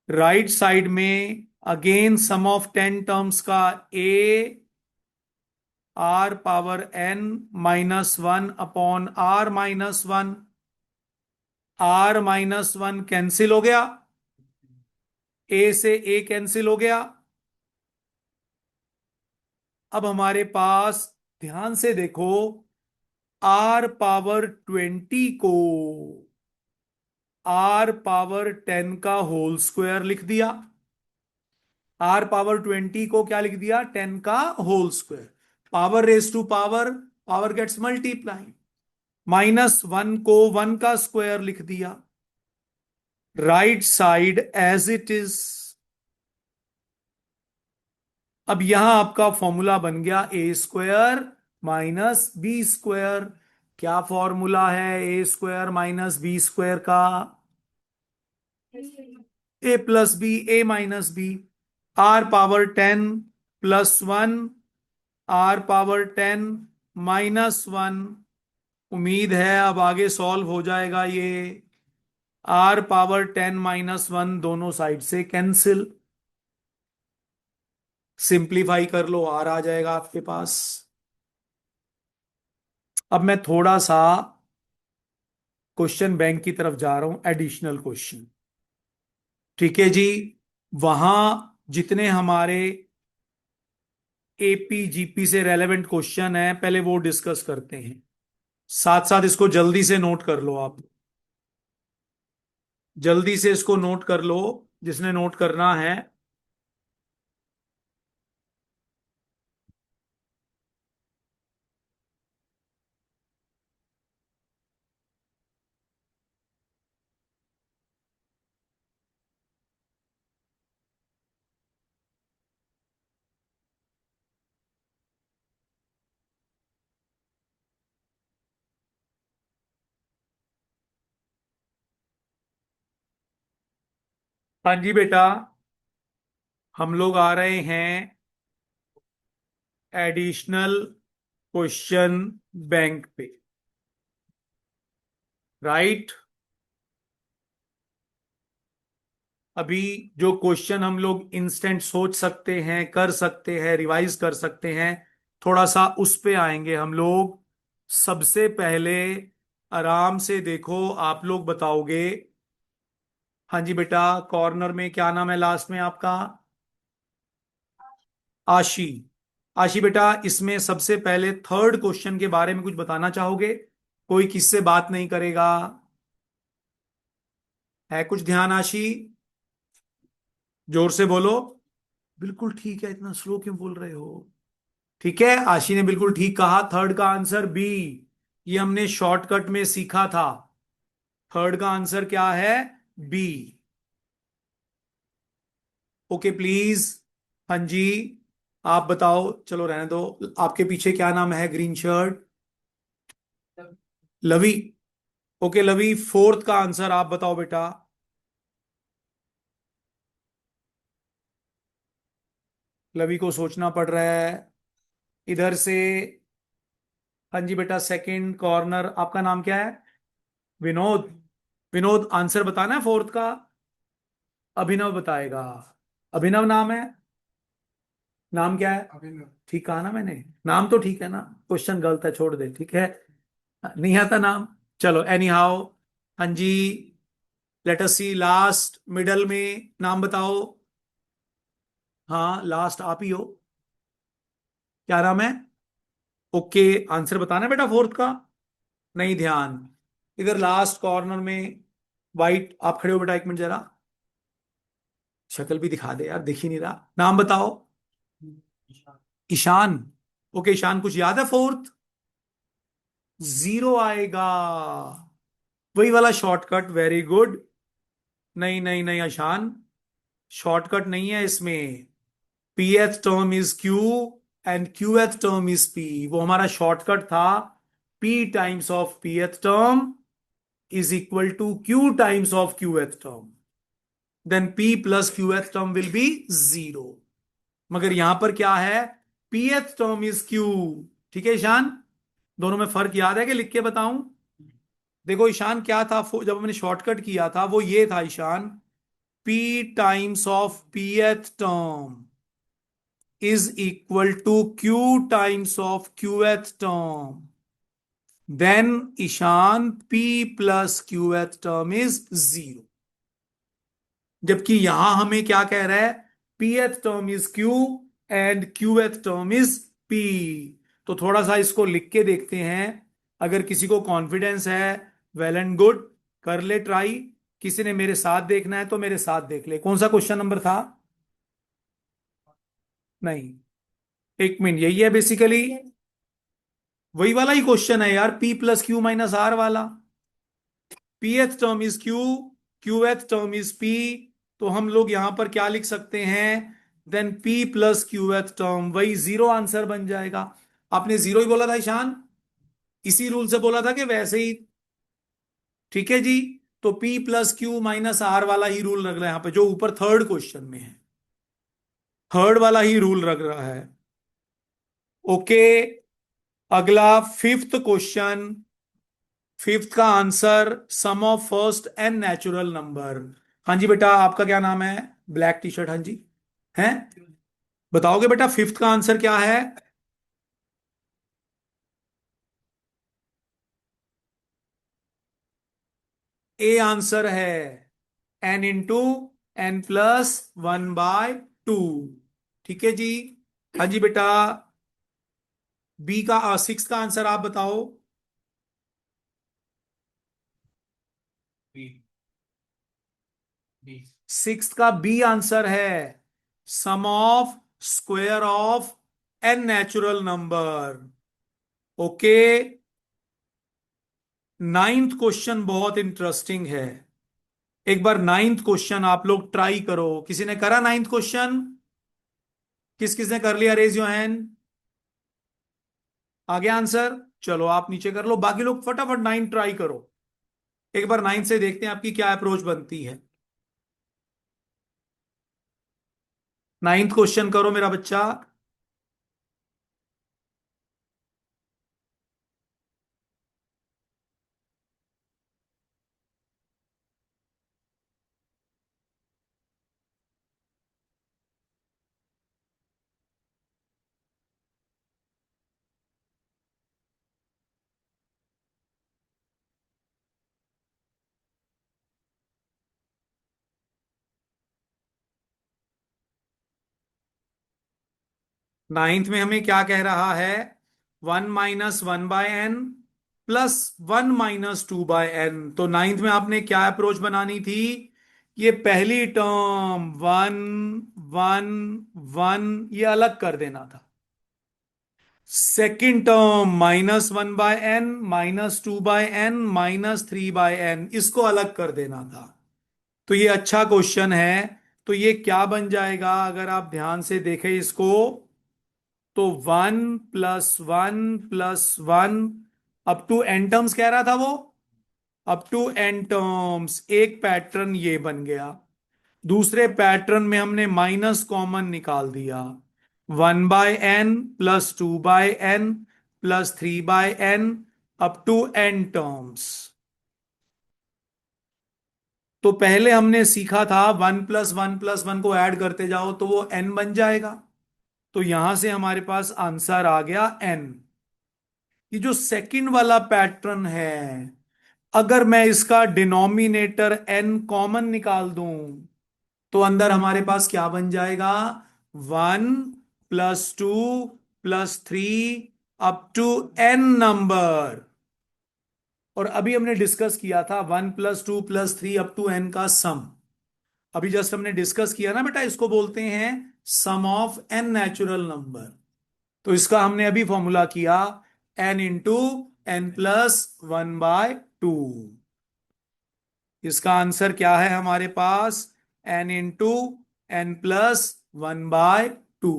[SPEAKER 1] Right side में अगेन सम ऑफ 10 टर्म्स का a R power n -1 upon r-1। r-1 cancel हो गया, a से a कैंसिल हो गया। अब हमारे पास, ध्यान से देखो, r⁻20 को r⁻10 का होल स्क्वायर लिख दिया। r⁻20 को क्या लिख दिया? 10 का whole square. Power raise to power, power gets multiply. -1 को 1 का स्क्वायर लिख दिया। Right side as it is. अब यहां आपका फॉर्मूला बन गया a² माइनस b²। क्या फॉर्मूला है a² माइनस b² का? a+b, a-b, r⁻10 +1, r⁻10 -1। उम्मीद है अब आगे सॉल्व हो जाएगा ये। r⁻10 -1 दोनों साइड से कैंसिल। सिंप्लीफाई कर लो, r आ जाएगा आपके पास। अब मैं थोड़ा सा क्वेश्चन बैंक की तरफ जा रहा हूं, एडिशनल क्वेश्चन। ठीक है जी। वहां जितने हमारे एपी जीपी से रेलेवेंट क्वेश्चन है, पहले वो डिस्कस करते हैं। साथ साथ इसको जल्दी से नोट कर लो आप। जल्दी से इसको नोट कर लो, जिसने नोट करना है। हाँ जी बेटा, हम लोग आ रहे हैं एडिशनल क्वेश्चन बैंक पे। राइट। अभी जो क्वेश्चन हम लोग इंस्टेंट सोच सकते हैं, कर सकते हैं, रिवाइज कर सकते हैं, थोड़ा सा उस पे आएंगे हम लोग। सबसे पहले आराम से देखो, आप लोग बताओगे। हाँ जी बेटा, कॉर्नर में क्या नाम है लास्ट में आपका? आशी। आशी बेटा, इसमें सबसे पहले थर्ड क्वेश्चन के बारे में कुछ बताना चाहोगे? कोई किससे बात नहीं करेगा? है कुछ ध्यान आशी? जोर से बोलो। बिल्कुल ठीक है, इतना स्लो क्यों बोल रहे हो? ठीक है, आशी ने बिल्कुल ठीक कहा। थर्ड का आंसर बी। ये हमने शॉर्टकट में सीखा था। थर्ड का आंसर क्या है? बी। Okay please. हाँ जी, आप बताओ। चलो रहने दो। आपके पीछे क्या नाम है ग्रीन शर्ट? लवी। ओके लवी, फोर्थ का आंसर आप बताओ बेटा। लवी को सोचना पड़ रहा है इधर से। हाँ जी बेटा, सेकंड कॉर्नर आपका नाम क्या है? विनोद। विनोद, आंसर बताना है फोर्थ का। अभिनव बताएगा। अभिनव नाम है? नाम क्या है? अभिनव। ठीक कहा ना मैंने? नाम तो ठीक है ना? क्वेश्चन गलत है, छोड़ दे, ठीक है। नहीं आता नाम। चलो एनी हाउ। हाँ जी, लेट अस सी लास्ट मिडल में नाम बताओ। हाँ लास्ट आप ही हो। क्या नाम है? ओके, आंसर बताना बेटा फोर्थ का। नहीं ध्यान। इधर लास्ट कॉर्नर में वाइट आप खड़े हो बेटा, एक मिनट जरा। शक्ल भी दिखा दे यार, दिख ही नहीं रहा। नाम बताओ। ईशान। ओके ईशान, कुछ याद है फोर्थ? जीरो आएगा। वही वाला शॉर्टकट, वेरी गुड। नहीं नहीं नहीं ईशान, शॉर्टकट नहीं है इसमें। pth term is q and qth term is p। वो हमारा शॉर्टकट था। p times of pth term is equal to q times of qth term. Then p plus qth term will be zero. मगर यहां पर क्या है? pth term is q। ठीक है ईशान, दोनों में फर्क याद है कि लिख के बताऊं? देखो ईशान, क्या था जब हमने शॉर्टकट किया था, वो ये था Ishan, p times of pth term is equal to q times of qth term, then Ishan p plus qth term is 0। जबकि यहां हमें क्या कह रहा है, pth term is q and qth term is p। तो थोड़ा सा इसको लिख के देखते हैं, अगर किसी को कॉन्फिडेंस है वेल एंड गुड, कर ले ट्राई। किसी ने मेरे साथ देखना है तो मेरे साथ देख ले। कौन सा क्वेश्चन नंबर था? नहीं, एक मिनट, यही है बेसिकली, वही वाला ही क्वेश्चन है यार, p plus Q minus R वाला। pth term is q, qth term is p। तो हम लोग यहां पर क्या लिख सकते हैं, then p plus qth term, वही जीरो आंसर बन जाएगा। आपने जीरो ही बोला था ईशान, इसी रूल से बोला था कि वैसे ही? ठीक है जी। तो p plus Q minus R वाला ही रूल लग रहा है यहां पे, जो ऊपर थर्ड क्वेश्चन में है, थर्ड वाला ही रूल लग रहा है। ओके, अगला फिफ्थ क्वेश्चन। फिफ्थ का answer sum of first N natural number. हाँ जी बेटा, आपका क्या नाम है? ब्लैक टी शर्ट, हाँ जी, हैं? बताओगे बेटा फिफ्थ का आंसर क्या है? ए आंसर है N into N plus one by two. ठीक है जी। हाँ जी बेटा, बी का सिक्स का आंसर आप बताओ।
[SPEAKER 2] बी बी
[SPEAKER 1] सिक्स का बी आंसर है sum of square of N natural number. Okay, ninth question बहुत इंटरेस्टिंग है। एक बार नाइन्थ क्वेश्चन आप लोग ट्राई करो। किसी ने करा नाइन्थ क्वेश्चन? किस किसने कर लिया? Raise your hand. आ गया आंसर? चलो आप नीचे कर लो, बाकी लोग फटाफट नाइन ट्राई करो। एक बार नाइन से देखते हैं आपकी क्या अप्रोच बनती है। नाइन्थ क्वेश्चन करो मेरा बच्चा। नाइन्थ में हमें क्या कह रहा है, one minus one by N plus one minus two by N. तो नाइन्थ में आपने क्या अप्रोच बनानी थी, ये पहली टर्म वन वन वन ये अलग कर देना था। Second term minus one by N minus two by N minus three by N, इसको अलग कर देना था। तो ये अच्छा क्वेश्चन है। तो ये क्या बन जाएगा अगर आप ध्यान से देखें इसको, तो one plus one up to N terms कह रहा था वो, अप टू एन टर्म्स। एक पैटर्न ये बन गया। दूसरे पैटर्न में हमने माइनस कॉमन निकाल दिया, one by N plus two by N plus three by N up to N terms. तो पहले हमने सीखा था वन प्लस वन को ऐड करते जाओ तो वो एन बन जाएगा। तो यहां से हमारे पास आंसर आ गया एन। ये जो सेकंड वाला पैटर्न है, अगर मैं इसका डिनोमिनेटर एन कॉमन निकाल दूं तो अंदर हमारे पास क्या बन जाएगा, one plus two plus three up to N number. और अभी हमने डिस्कस किया था one plus two plus three up to N का सम। अभी जस्ट हमने डिस्कस किया ना बेटा, इसको बोलते हैं sum of N natural number. तो इसका हमने अभी फॉर्मूला किया N into N plus one by two. इसका आंसर क्या है हमारे पास, N into N plus one by two.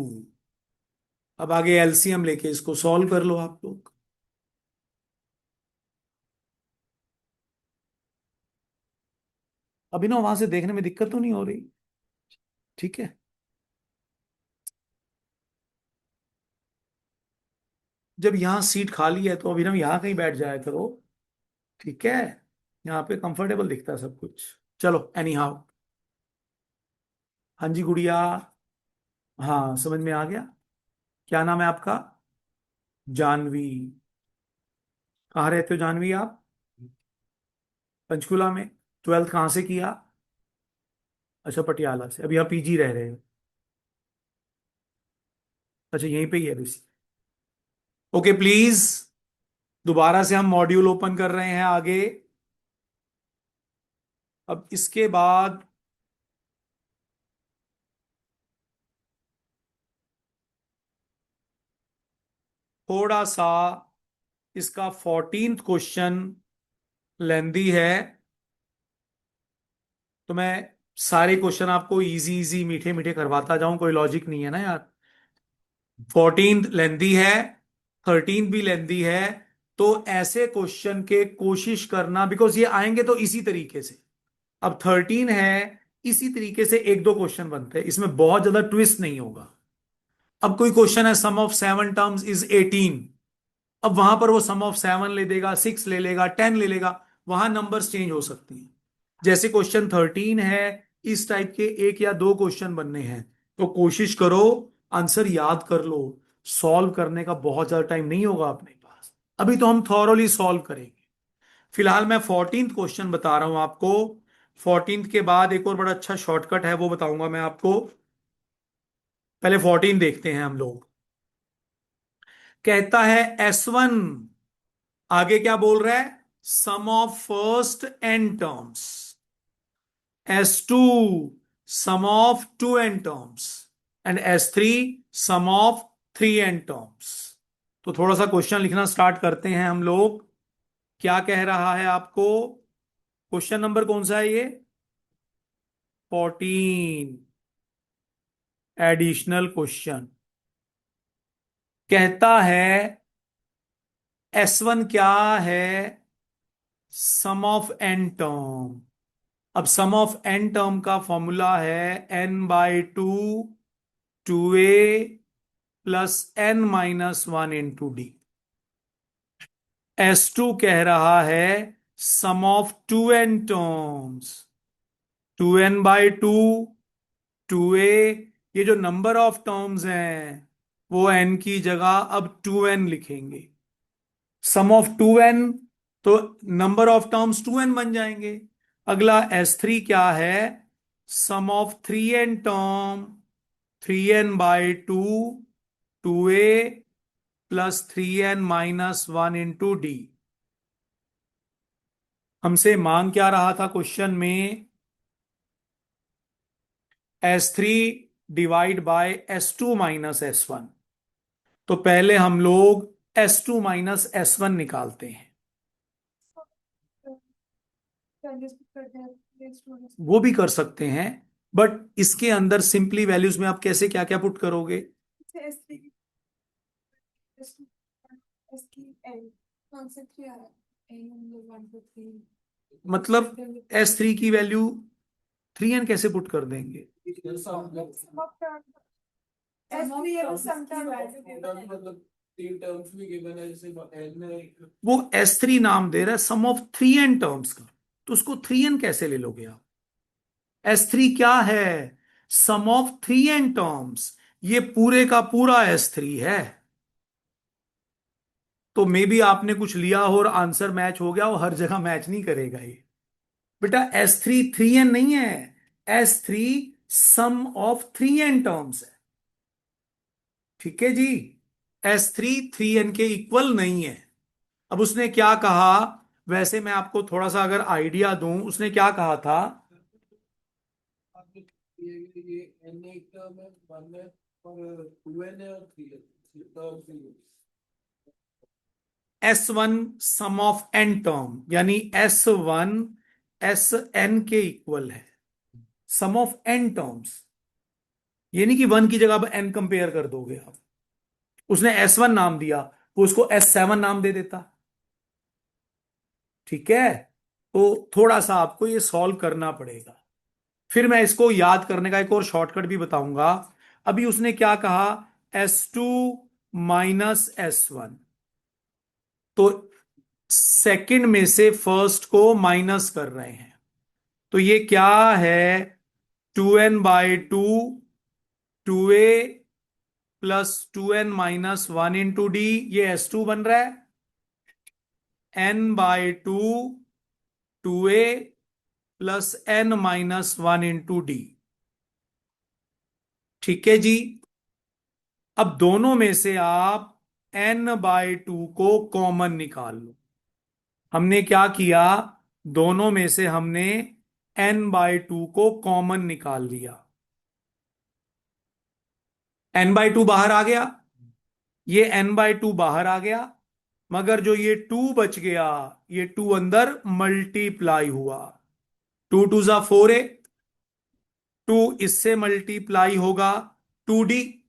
[SPEAKER 1] अब आगे एलसीएम लेके इसको सॉल्व कर लो आप लोग। अभी ना वहां से देखने में दिक्कत तो नहीं हो रही? ठीक है, जब यहां सीट खाली है तो अभिनव यहां कहीं बैठ जाया करो। ठीक है, यहाँ पे कंफर्टेबल दिखता है सब कुछ। चलो एनी हाउ। हाँ जी गुड़िया, हाँ समझ में आ गया। क्या नाम है आपका? जानवी। कहाँ रहते हो जानवी आप? पंचकुला में। ट्वेल्थ कहाँ से किया? अच्छा पटियाला से। अभी आप पीजी रह रहे हो? अच्छा यहीं पे ही है बेसिक। ओके प्लीज, दोबारा से हम मॉड्यूल ओपन कर रहे हैं आगे। अब इसके बाद थोड़ा सा इसका 14th क्वेश्चन लेंदी है, तो मैं सारे क्वेश्चन आपको इजी इजी मीठे मीठे करवाता जाऊं, कोई लॉजिक नहीं है ना यार। 14th लेंदी है, 13th भी लेंदी है। तो ऐसे क्वेश्चन के कोशिश करना, बिकॉज ये आएंगे तो इसी तरीके से। अब 13 है, इसी तरीके से एक दो क्वेश्चन बनते हैं, इसमें बहुत ज्यादा ट्विस्ट नहीं होगा। अब कोई क्वेश्चन है सम ऑफ 7 टर्म्स इज 18, अब वहां पर वो सम ऑफ 7 ले देगा, 6 ले लेगा, 10 ले लेगा, वहां नंबर्स चेंज हो सकती हैं। जैसे क्वेश्चन 13 है, इस टाइप के एक या दो क्वेश्चन बनने हैं, तो कोशिश करो आंसर याद कर लो। सॉल्व करने का बहुत ज्यादा टाइम नहीं होगा अपने पास, अभी तो हम थॉरोली सॉल्व करेंगे। फिलहाल मैं 14th क्वेश्चन बता रहा हूं आपको। 14th के बाद एक और बड़ा अच्छा शॉर्टकट है, वो बताऊंगा मैं आपको। पहले 14 देखते हैं हम लोग। कहता है S1 आगे क्या बोल रहा है? Sum of first N terms. S2 sum of two N terms. And S3 sum of three N terms. तो थोड़ा सा क्वेश्चन लिखना स्टार्ट करते हैं हम लोग। क्या कह रहा है आपको? क्वेश्चन नंबर कौन सा है ये? 14। एडिशनल क्वेश्चन कहता है S1 क्या है? Sum of N term. अब सम ऑफ एन टर्म का फॉर्मूला है n/2 2a plus n-1 × d। S2 कह रहा है sum of two N terms, 2n/2 2a। ये जो नंबर ऑफ टर्म्स हैं वो n की जगह अब 2n लिखेंगे। सम ऑफ 2n, तो नंबर ऑफ टर्म्स 2n बन जाएंगे। अगला S3 क्या है? Sum of 3n term, 3n/2 2a plus 3n-1 × d। हमसे मांग क्या रहा था क्वेश्चन में? S3 divide by S2 - S1। तो पहले हम लोग S2 - S1 निकालते हैं। वो भी कर सकते हैं, बट इसके अंदर सिंपली वैल्यूज में आप कैसे क्या क्या पुट करोगे? मतलब S3 की वैल्यू 3n कैसे पुट कर देंगे? वो S3 नाम दे रहा है सम ऑफ 3n टर्म्स का, तो उसको 3n कैसे ले लोगे आप? S3 क्या है? Sum of 3n terms. ये पूरे का पूरा S3 है। तो मे बी आपने कुछ लिया हो और आंसर मैच हो गया हो, हर जगह मैच नहीं करेगा ये। बेटा S3 3n नहीं है, S3 sum of 3n terms है। ठीक है जी। S3 3n के इक्वल नहीं है। अब उसने क्या कहा? वैसे मैं आपको थोड़ा सा अगर आइडिया दूं, उसने क्या कहा था?
[SPEAKER 3] ये n एक टर्म है, 1 है और 2n है और 3 है, term
[SPEAKER 1] S1 sum of n term, यानी S1 Sn के इक्वल है। सम ऑफ n टर्म्स, ये नहीं कि 1 की जगह अब n कंपेयर कर दोगे आप। उसने S1 नाम दिया, वो उसको S7 नाम दे देता। ठीक है, तो थोड़ा सा आपको ये सॉल्व करना पड़ेगा। फिर मैं इसको याद करने का एक और शॉर्टकट भी बताऊंगा। अभी उसने क्या कहा? S2 - S1। तो सेकंड में से फर्स्ट को माइनस कर रहे हैं, तो ये क्या है? 2n/2 2a plus 2n-1 into D, ये S2 बन रहा है। n/2 2a plus n-1 into D. ठीक है जी। अब दोनों में से आप n/2 को कॉमन निकाल लो। हमने क्या किया, दोनों में से हमने n/2 को कॉमन निकाल लिया। n/2 बाहर आ गया, ये n/2 बाहर आ गया, मगर जो ये 2 बच गया, ये 2 अंदर मल्टीप्लाई हुआ। 2 2 ज़ा 4a, 2 इससे मल्टीप्लाई होगा 2d,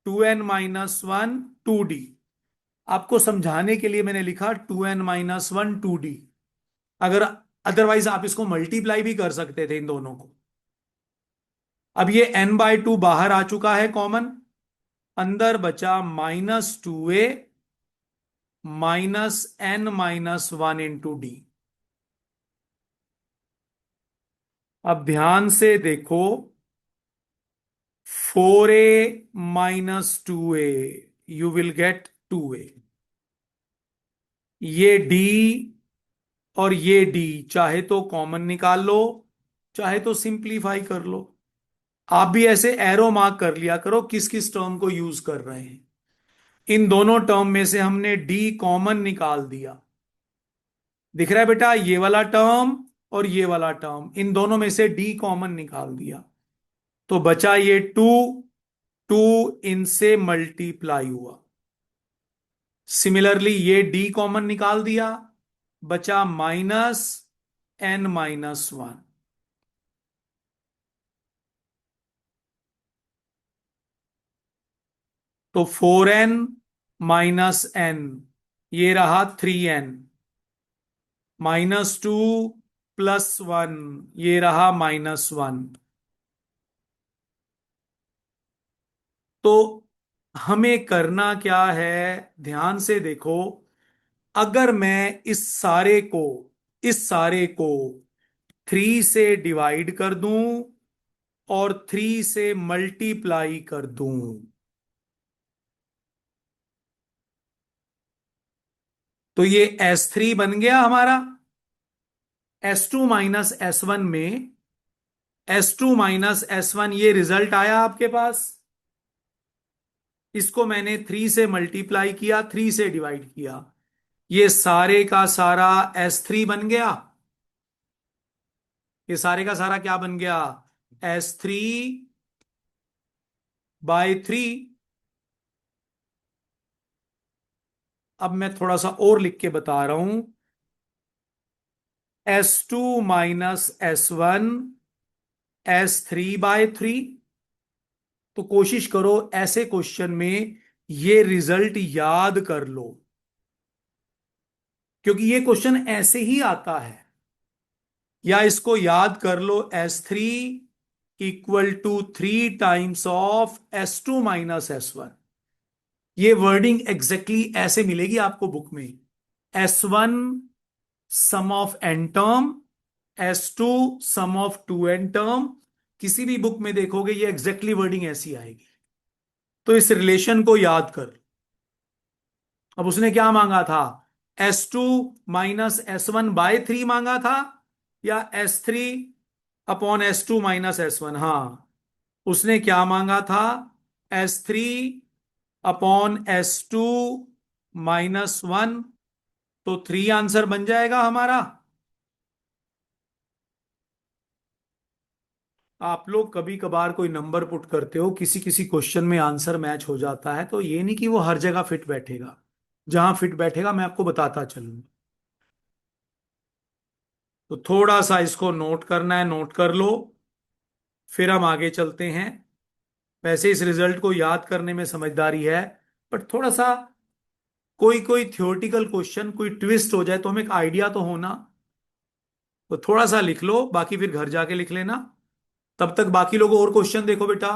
[SPEAKER 1] 2n-1 2d। आपको समझाने के लिए मैंने लिखा 2n-1 2d। अगर अदरवाइज आप इसको मल्टीप्लाई भी कर सकते थे इन दोनों को। अब ये n/2 बाहर आ चुका है कॉमन, अंदर बचा -2a minus n-1 into D. अब ध्यान से देखो, 4a-2a, you will gate 2a। ये d और ये d चाहे तो कॉमन निकाल लो, चाहे तो सिंप्लीफाई कर लो। आप भी ऐसे एरो मार्क कर लिया करो किस किस टर्म को यूज कर रहे हैं। इन दोनों टर्म में से हमने d कॉमन निकाल दिया। दिख रहा है बेटा, ये वाला टर्म और ये वाला टर्म, इन दोनों में से d कॉमन निकाल दिया, तो बचा ये 2। 2 इनसे मल्टीप्लाई हुआ। सिमिलरली ये d कॉमन निकाल दिया, बचा -n-1। तो 4n-n, ये रहा 3n, -2 + 1, ये रहा -1। तो हमें करना क्या है, ध्यान से देखो। अगर मैं इस सारे को 3 से डिवाइड कर दूं और 3 से मल्टीप्लाई कर दूं, तो ये S3 बन गया हमारा। S2 - S1 में S2 - S1, ये रिजल्ट आया आपके पास। इसको मैंने 3 से मल्टीप्लाई किया, 3 से डिवाइड किया, ये सारे का सारा S3 बन गया। ये सारे का सारा क्या बन गया, S3/3। अब मैं थोड़ा सा और लिख के बता रहा हूं, S2 - S1 S3/3। तो कोशिश करो ऐसे क्वेश्चन में ये रिजल्ट याद कर लो, क्योंकि ये क्वेश्चन ऐसे ही आता है। या इसको याद कर लो, S3 = 3 times of S2 - S1। ये वर्डिंग एग्जैक्टली ऐसे मिलेगी आपको बुक में। S1 sum of n term, S2 sum of 2n term. किसी भी बुक में देखोगे ये एग्जैक्टली वर्डिंग ऐसी आएगी। तो इस रिलेशन को याद कर। अब उसने क्या मांगा था, S2 - S1/3 मांगा था, या S3/S2 - S1। हाँ, उसने क्या मांगा था, S3/S2 - 1। तो 3 आंसर बन जाएगा हमारा। आप लोग कभी कभार कोई नंबर पुट करते हो, किसी किसी क्वेश्चन में आंसर मैच हो जाता है, तो ये नहीं कि वो हर जगह फिट बैठेगा। जहां फिट बैठेगा मैं आपको बताता चलूं। तो थोड़ा सा इसको नोट करना है, नोट कर लो, फिर हम आगे चलते हैं। वैसे इस रिजल्ट को याद करने में समझदारी है, बट थोड़ा सा कोई कोई थ्योरेटिकल क्वेश्चन कोई ट्विस्ट हो जाए तो हमें एक आइडिया तो होना। तो थोड़ा सा लिख लो, बाकी फिर घर जाके लिख लेना। तब तक बाकी लोगों और क्वेश्चन देखो बेटा।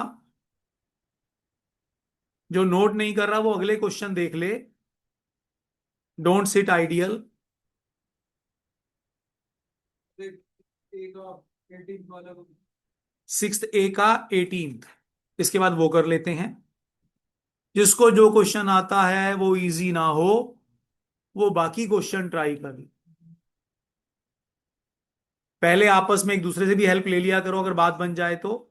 [SPEAKER 1] जो नोट नहीं कर रहा वो अगले क्वेश्चन देख ले। Don't sit ideal.
[SPEAKER 3] एक एक 18 वाला को
[SPEAKER 1] सिक्स्थ ए का 18th, इसके बाद वो कर लेते हैं। जिसको जो क्वेश्चन आता है वो इजी ना हो, वो बाकी क्वेश्चन ट्राई कर ले। पहले आपस में एक दूसरे से भी हेल्प ले लिया करो अगर बात बन जाए तो।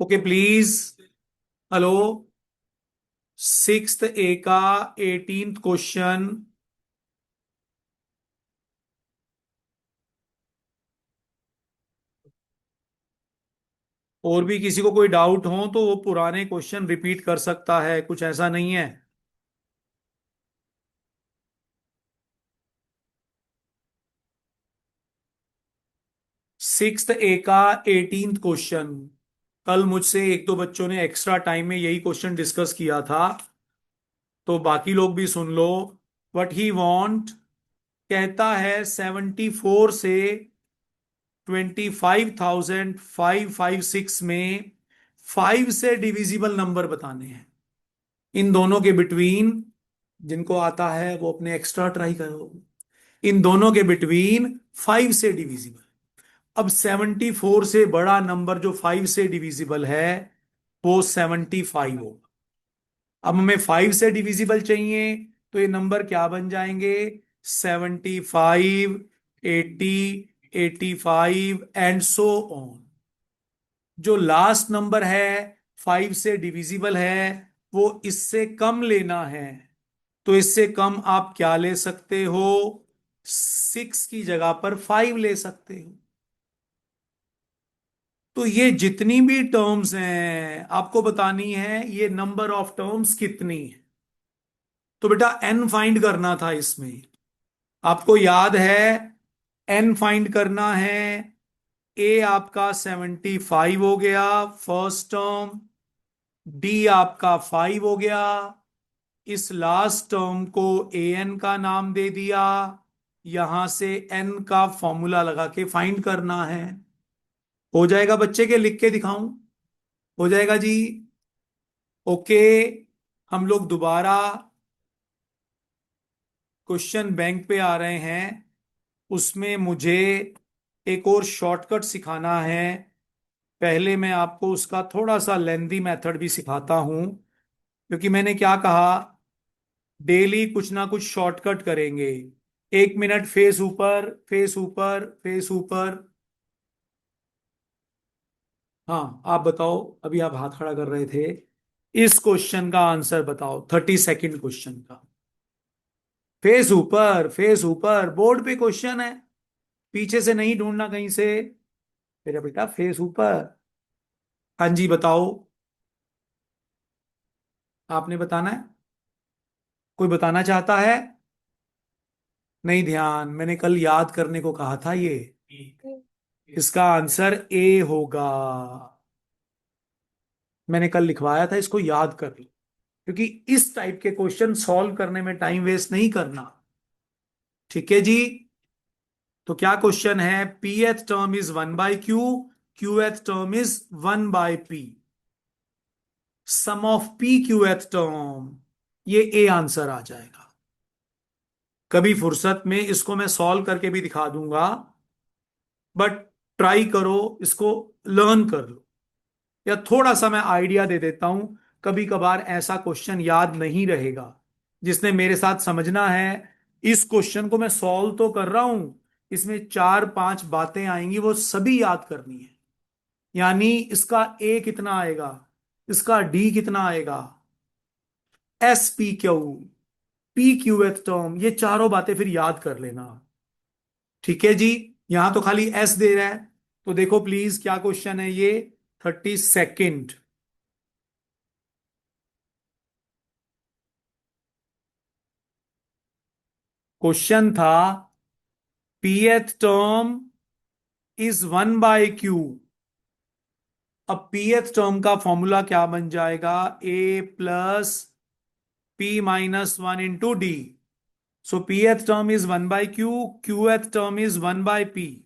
[SPEAKER 1] Okay please. हेलो। सिक्स्थ ए का 18th क्वेश्चन। और भी किसी को कोई डाउट हो तो वो पुराने क्वेश्चन रिपीट कर सकता है, कुछ ऐसा नहीं है। सिक्स्थ ए का 18th क्वेश्चन। कल मुझसे एक दो बच्चों ने एक्स्ट्रा टाइम में यही क्वेश्चन डिस्कस किया था, तो बाकी लोग भी सुन लो। व्हाट ही वांट कहता है 74 से 25,556 में 5 से डिविजिबल नंबर बताने हैं। इन दोनों के बिटवीन, जिनको आता है वो अपने एक्स्ट्रा ट्राई करो, इन दोनों के बिटवीन 5 से डिविजिबल। अब 74 से बड़ा नंबर जो 5 से डिविजिबल है वो 75 होगा। अब हमें 5 से डिविजिबल चाहिए, तो ये नंबर क्या बन जाएंगे? 75, 80, 85 एंड सो ऑन। जो लास्ट नंबर है 5 से डिविजिबल है, वो इससे कम लेना है। तो इससे कम आप क्या ले सकते हो? 6 की जगह पर 5 ले सकते हो। तो ये जितनी भी टर्म्स हैं आपको बतानी है ये नंबर ऑफ टर्म्स कितनी है। तो बेटा एन फाइंड करना था इसमें, आपको याद है। एन फाइंड करना है। ए आपका 75 हो गया फर्स्ट टर्म, डी आपका 5 हो गया। इस लास्ट टर्म को ए एन का नाम दे दिया। यहां से एन का फॉर्मूला लगा के फाइंड करना है। हो जाएगा बच्चे के? लिख के दिखाऊं? हो जाएगा जी। ओके। हम लोग दोबारा क्वेश्चन बैंक पे आ रहे हैं। उसमें मुझे एक और शॉर्टकट सिखाना है। पहले मैं आपको उसका थोड़ा सा लेंदी मेथड भी सिखाता हूं, क्योंकि मैंने क्या कहा, डेली कुछ ना कुछ शॉर्टकट करेंगे। 1 मिनट फेस ऊपर, फेस ऊपर, फेस ऊपर। हाँ आप बताओ, अभी आप हाथ खड़ा कर रहे थे। इस क्वेश्चन का आंसर बताओ, 30 सेकेंड क्वेश्चन का। फेस ऊपर, फेस ऊपर, बोर्ड पे क्वेश्चन है, पीछे से नहीं ढूंढना कहीं से। मेरा बेटा फेस ऊपर। हाँ जी बताओ। आपने बताना है? कोई बताना चाहता है? नहीं ध्यान, मैंने कल याद करने को कहा था ये। इसका आंसर ए होगा। मैंने कल लिखवाया था, इसको याद कर लो, क्योंकि इस टाइप के क्वेश्चन सॉल्व करने में टाइम वेस्ट नहीं करना। ठीक है जी। तो क्या क्वेश्चन है? P th term is 1/q, Q th term is 1/p। Sum of P Q th term, ये ए आंसर आ जाएगा। कभी फुर्सत में इसको मैं सॉल्व करके भी दिखा दूंगा, बट ट्राई करो, इसको लर्न कर लो। या थोड़ा सा मैं आइडिया दे देता हूं, कभी कभार ऐसा क्वेश्चन याद नहीं रहेगा। जिसने मेरे साथ समझना है, इस क्वेश्चन को मैं सॉल्व तो कर रहा हूं, इसमें 4 5 बातें आएंगी, वो सभी याद करनी है। यानी इसका ए कितना आएगा, इसका डी कितना आएगा, S P Q, P Q th term, ये चारों बातें फिर याद कर लेना। ठीक है जी। यहां तो खाली एस दे रहा है, तो देखो प्लीज क्या क्वेश्चन है ये। 30 सेकेंड क्वेश्चन था। Pth term is 1/q। अब पीएथ टर्म का फॉर्मूला क्या बन जाएगा? A plus p-1 × d। So pth term is 1/q, qth term is 1/p।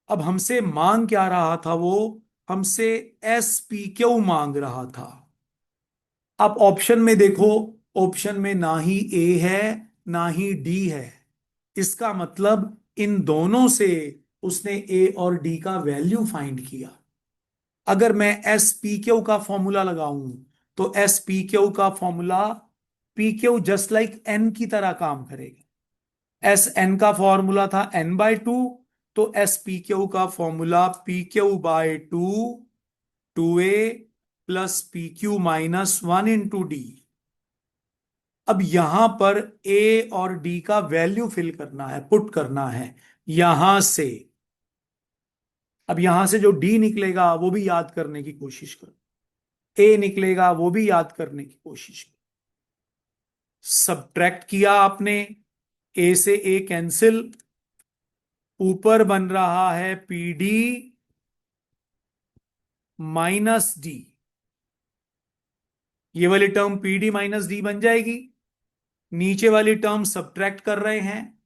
[SPEAKER 1] अब हमसे मांग क्या रहा था वो? हमसे एस पी क्यू मांग रहा था। अब ऑप्शन में देखो, ऑप्शन में ना ही ए है ना ही डी है। इसका मतलब इन दोनों से उसने ए और डी का वैल्यू फाइंड किया। अगर मैं एस पी क्यू का फॉर्मूला लगाऊं तो एस पी क्यू का formula, P Q just like an की तरह काम करेगा। एस एन का फॉर्मूला था n/2, तो एस पी क्यू का formula PQ/2, 2a plus PQ-1 × D। अब यहां पर ए और डी का वैल्यू फिल करना है, पुट करना है यहां से। अब यहां से जो डी निकलेगा वो भी याद करने की कोशिश करो, ए निकलेगा वो भी याद करने की कोशिश करो। सब्ट्रैक्ट किया आपने, ए से ए कैंसिल, ऊपर बन रहा है PD माइनस डी। ये वाली टर्म PD-D बन जाएगी। नीचे वाली टर्म सब्ट्रैक्ट कर रहे हैं,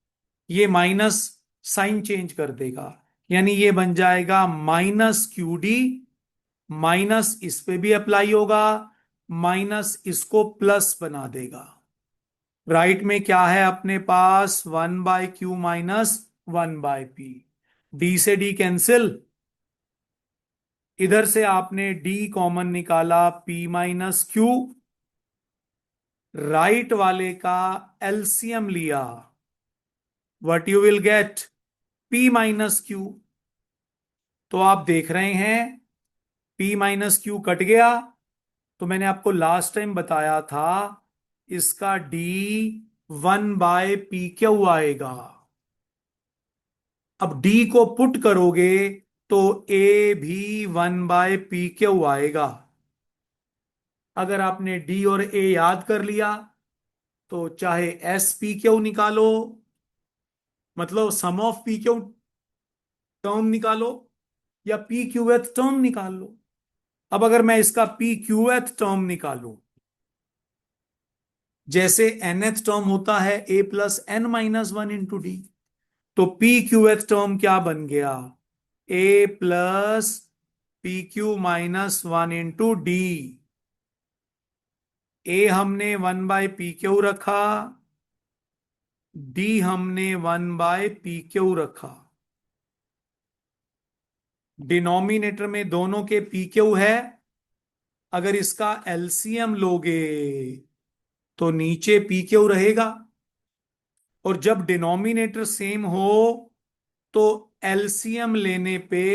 [SPEAKER 1] ये माइनस साइन चेंज कर देगा, यानी ये बन जाएगा -QD। माइनस इस पे भी अप्लाई होगा, माइनस इसको प्लस बना देगा। राइट में क्या है अपने पास? 1/Q minus 1/P। डी से डी कैंसिल, इधर से आपने डी कॉमन निकाला, P-Q। राइट वाले का एलसीएम लिया, what you will gate? P-Q। तो आप देख रहे हैं P-Q कट गया। तो मैंने आपको लास्ट टाइम बताया था इसका D 1/PQ आएगा। अब D को पुट करोगे तो A भी 1/PQ आएगा। अगर आपने D और A याद कर लिया तो चाहे SPQ निकालो, मतलब सम ऑफ PQ टर्म निकालो, या PQth टर्म निकाल लो। अब अगर मैं इसका PQth टर्म निकालूं, जैसे nth टर्म होता है A+n-1 × D, तो PQth टर्म क्या बन गया? A plus PQ-1 × D। A हमने 1/PQ रखा, D हमने 1/PQ रखा। डिनोमिनेटर में दोनों के PQ है, अगर इसका एलसीएम लोगे तो नीचे PQ रहेगा। और जब डिनोमिनेटर सेम हो तो एलसीएम लेने पे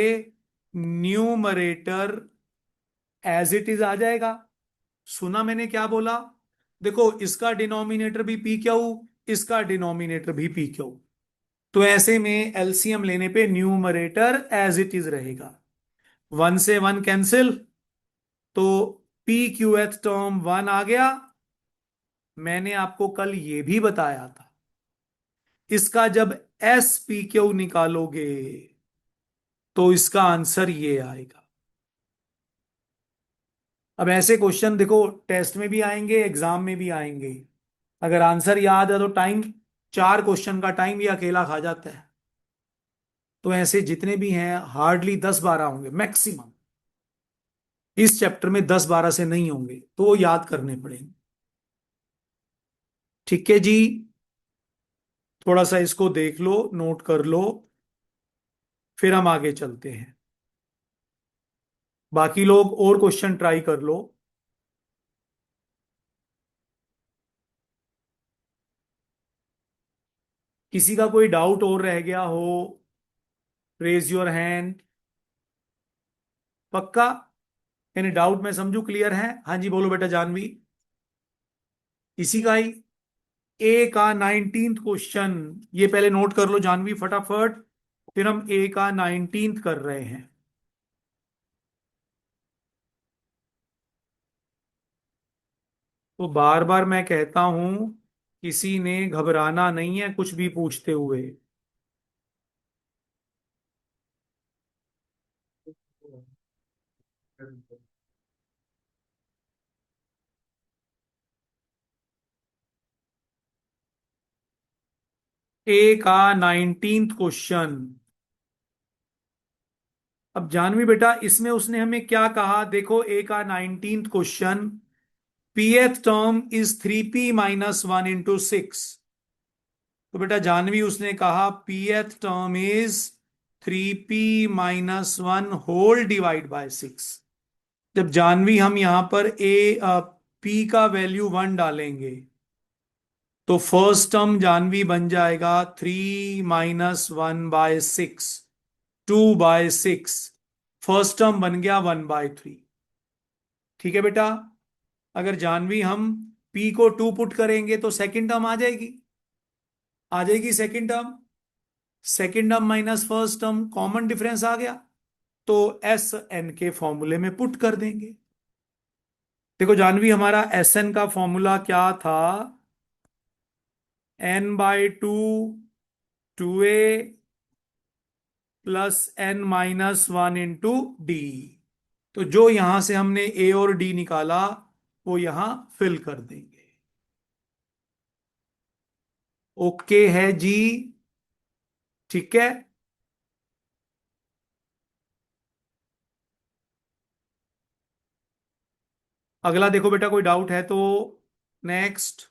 [SPEAKER 1] न्यूमरेटर एज इट इज आ जाएगा। सुना मैंने क्या बोला? देखो, इसका डिनोमिनेटर भी PQ, इसका डिनोमिनेटर भी PQ। तो ऐसे में एलसीएम लेने पे न्यूमरेटर एज इट इज रहेगा। 1 से 1 कैंसिल, तो PQth टर्म 1 आ गया। मैंने आपको कल ये भी बताया था, इसका जब SPQ निकालोगे तो इसका आंसर ये आएगा। अब ऐसे क्वेश्चन देखो टेस्ट में भी आएंगे, एग्जाम में भी आएंगे। अगर आंसर याद है तो टाइम, 4 क्वेश्चन का टाइम ये अकेला खा जाता है। तो ऐसे जितने भी हैं हार्डली 10-12 होंगे मैक्सिमम। इस चैप्टर में 10-12 से नहीं होंगे, तो वो याद करने पड़ेंगे। ठीक है जी, थोड़ा सा इसको देख लो, नोट कर लो, फिर हम आगे चलते हैं। बाकी लोग और क्वेश्चन ट्राई कर लो। किसी का कोई डाउट और रह गया हो, रेज योर हैंड। पक्का? यानी डाउट मैं समझू क्लियर है। हाँ जी बोलो बेटा जानवी। इसी का ही ए का 19th क्वेश्चन, ये पहले नोट कर लो जानवी फटाफट, फिर हम ए का 19th कर रहे हैं। तो बार बार मैं कहता हूं, किसी ने घबराना नहीं है कुछ भी पूछते हुए। ए का 19th क्वेश्चन, अब जानवी बेटा इसमें उसने हमें क्या कहा, देखो ए का 19th question, pth term is 3p - 1 × 6। तो बेटा जानवी उसने कहा pth term is 3p - 1 whole divide by 6। जब जानवी हम यहां पर p का वैल्यू 1 डालेंगे तो फर्स्ट टर्म जानवी बन जाएगा 3 - 1/6, 2/6। फर्स्ट टर्म बन गया 1/3। ठीक है बेटा, अगर जानवी हम p को 2 पुट करेंगे तो सेकंड टर्म आ जाएगी second term minus first term, common difference आ गया, तो एस एन के फॉर्मूले में पुट कर देंगे। देखो जानवी हमारा एस एन का फॉर्मूला क्या था, n/2 2a + n-1 × d। तो जो यहां से हमने ए और डी निकाला वो यहां फिल कर देंगे। ओके है जी, ठीक है। अगला देखो बेटा, कोई डाउट है तो नेक्स्ट।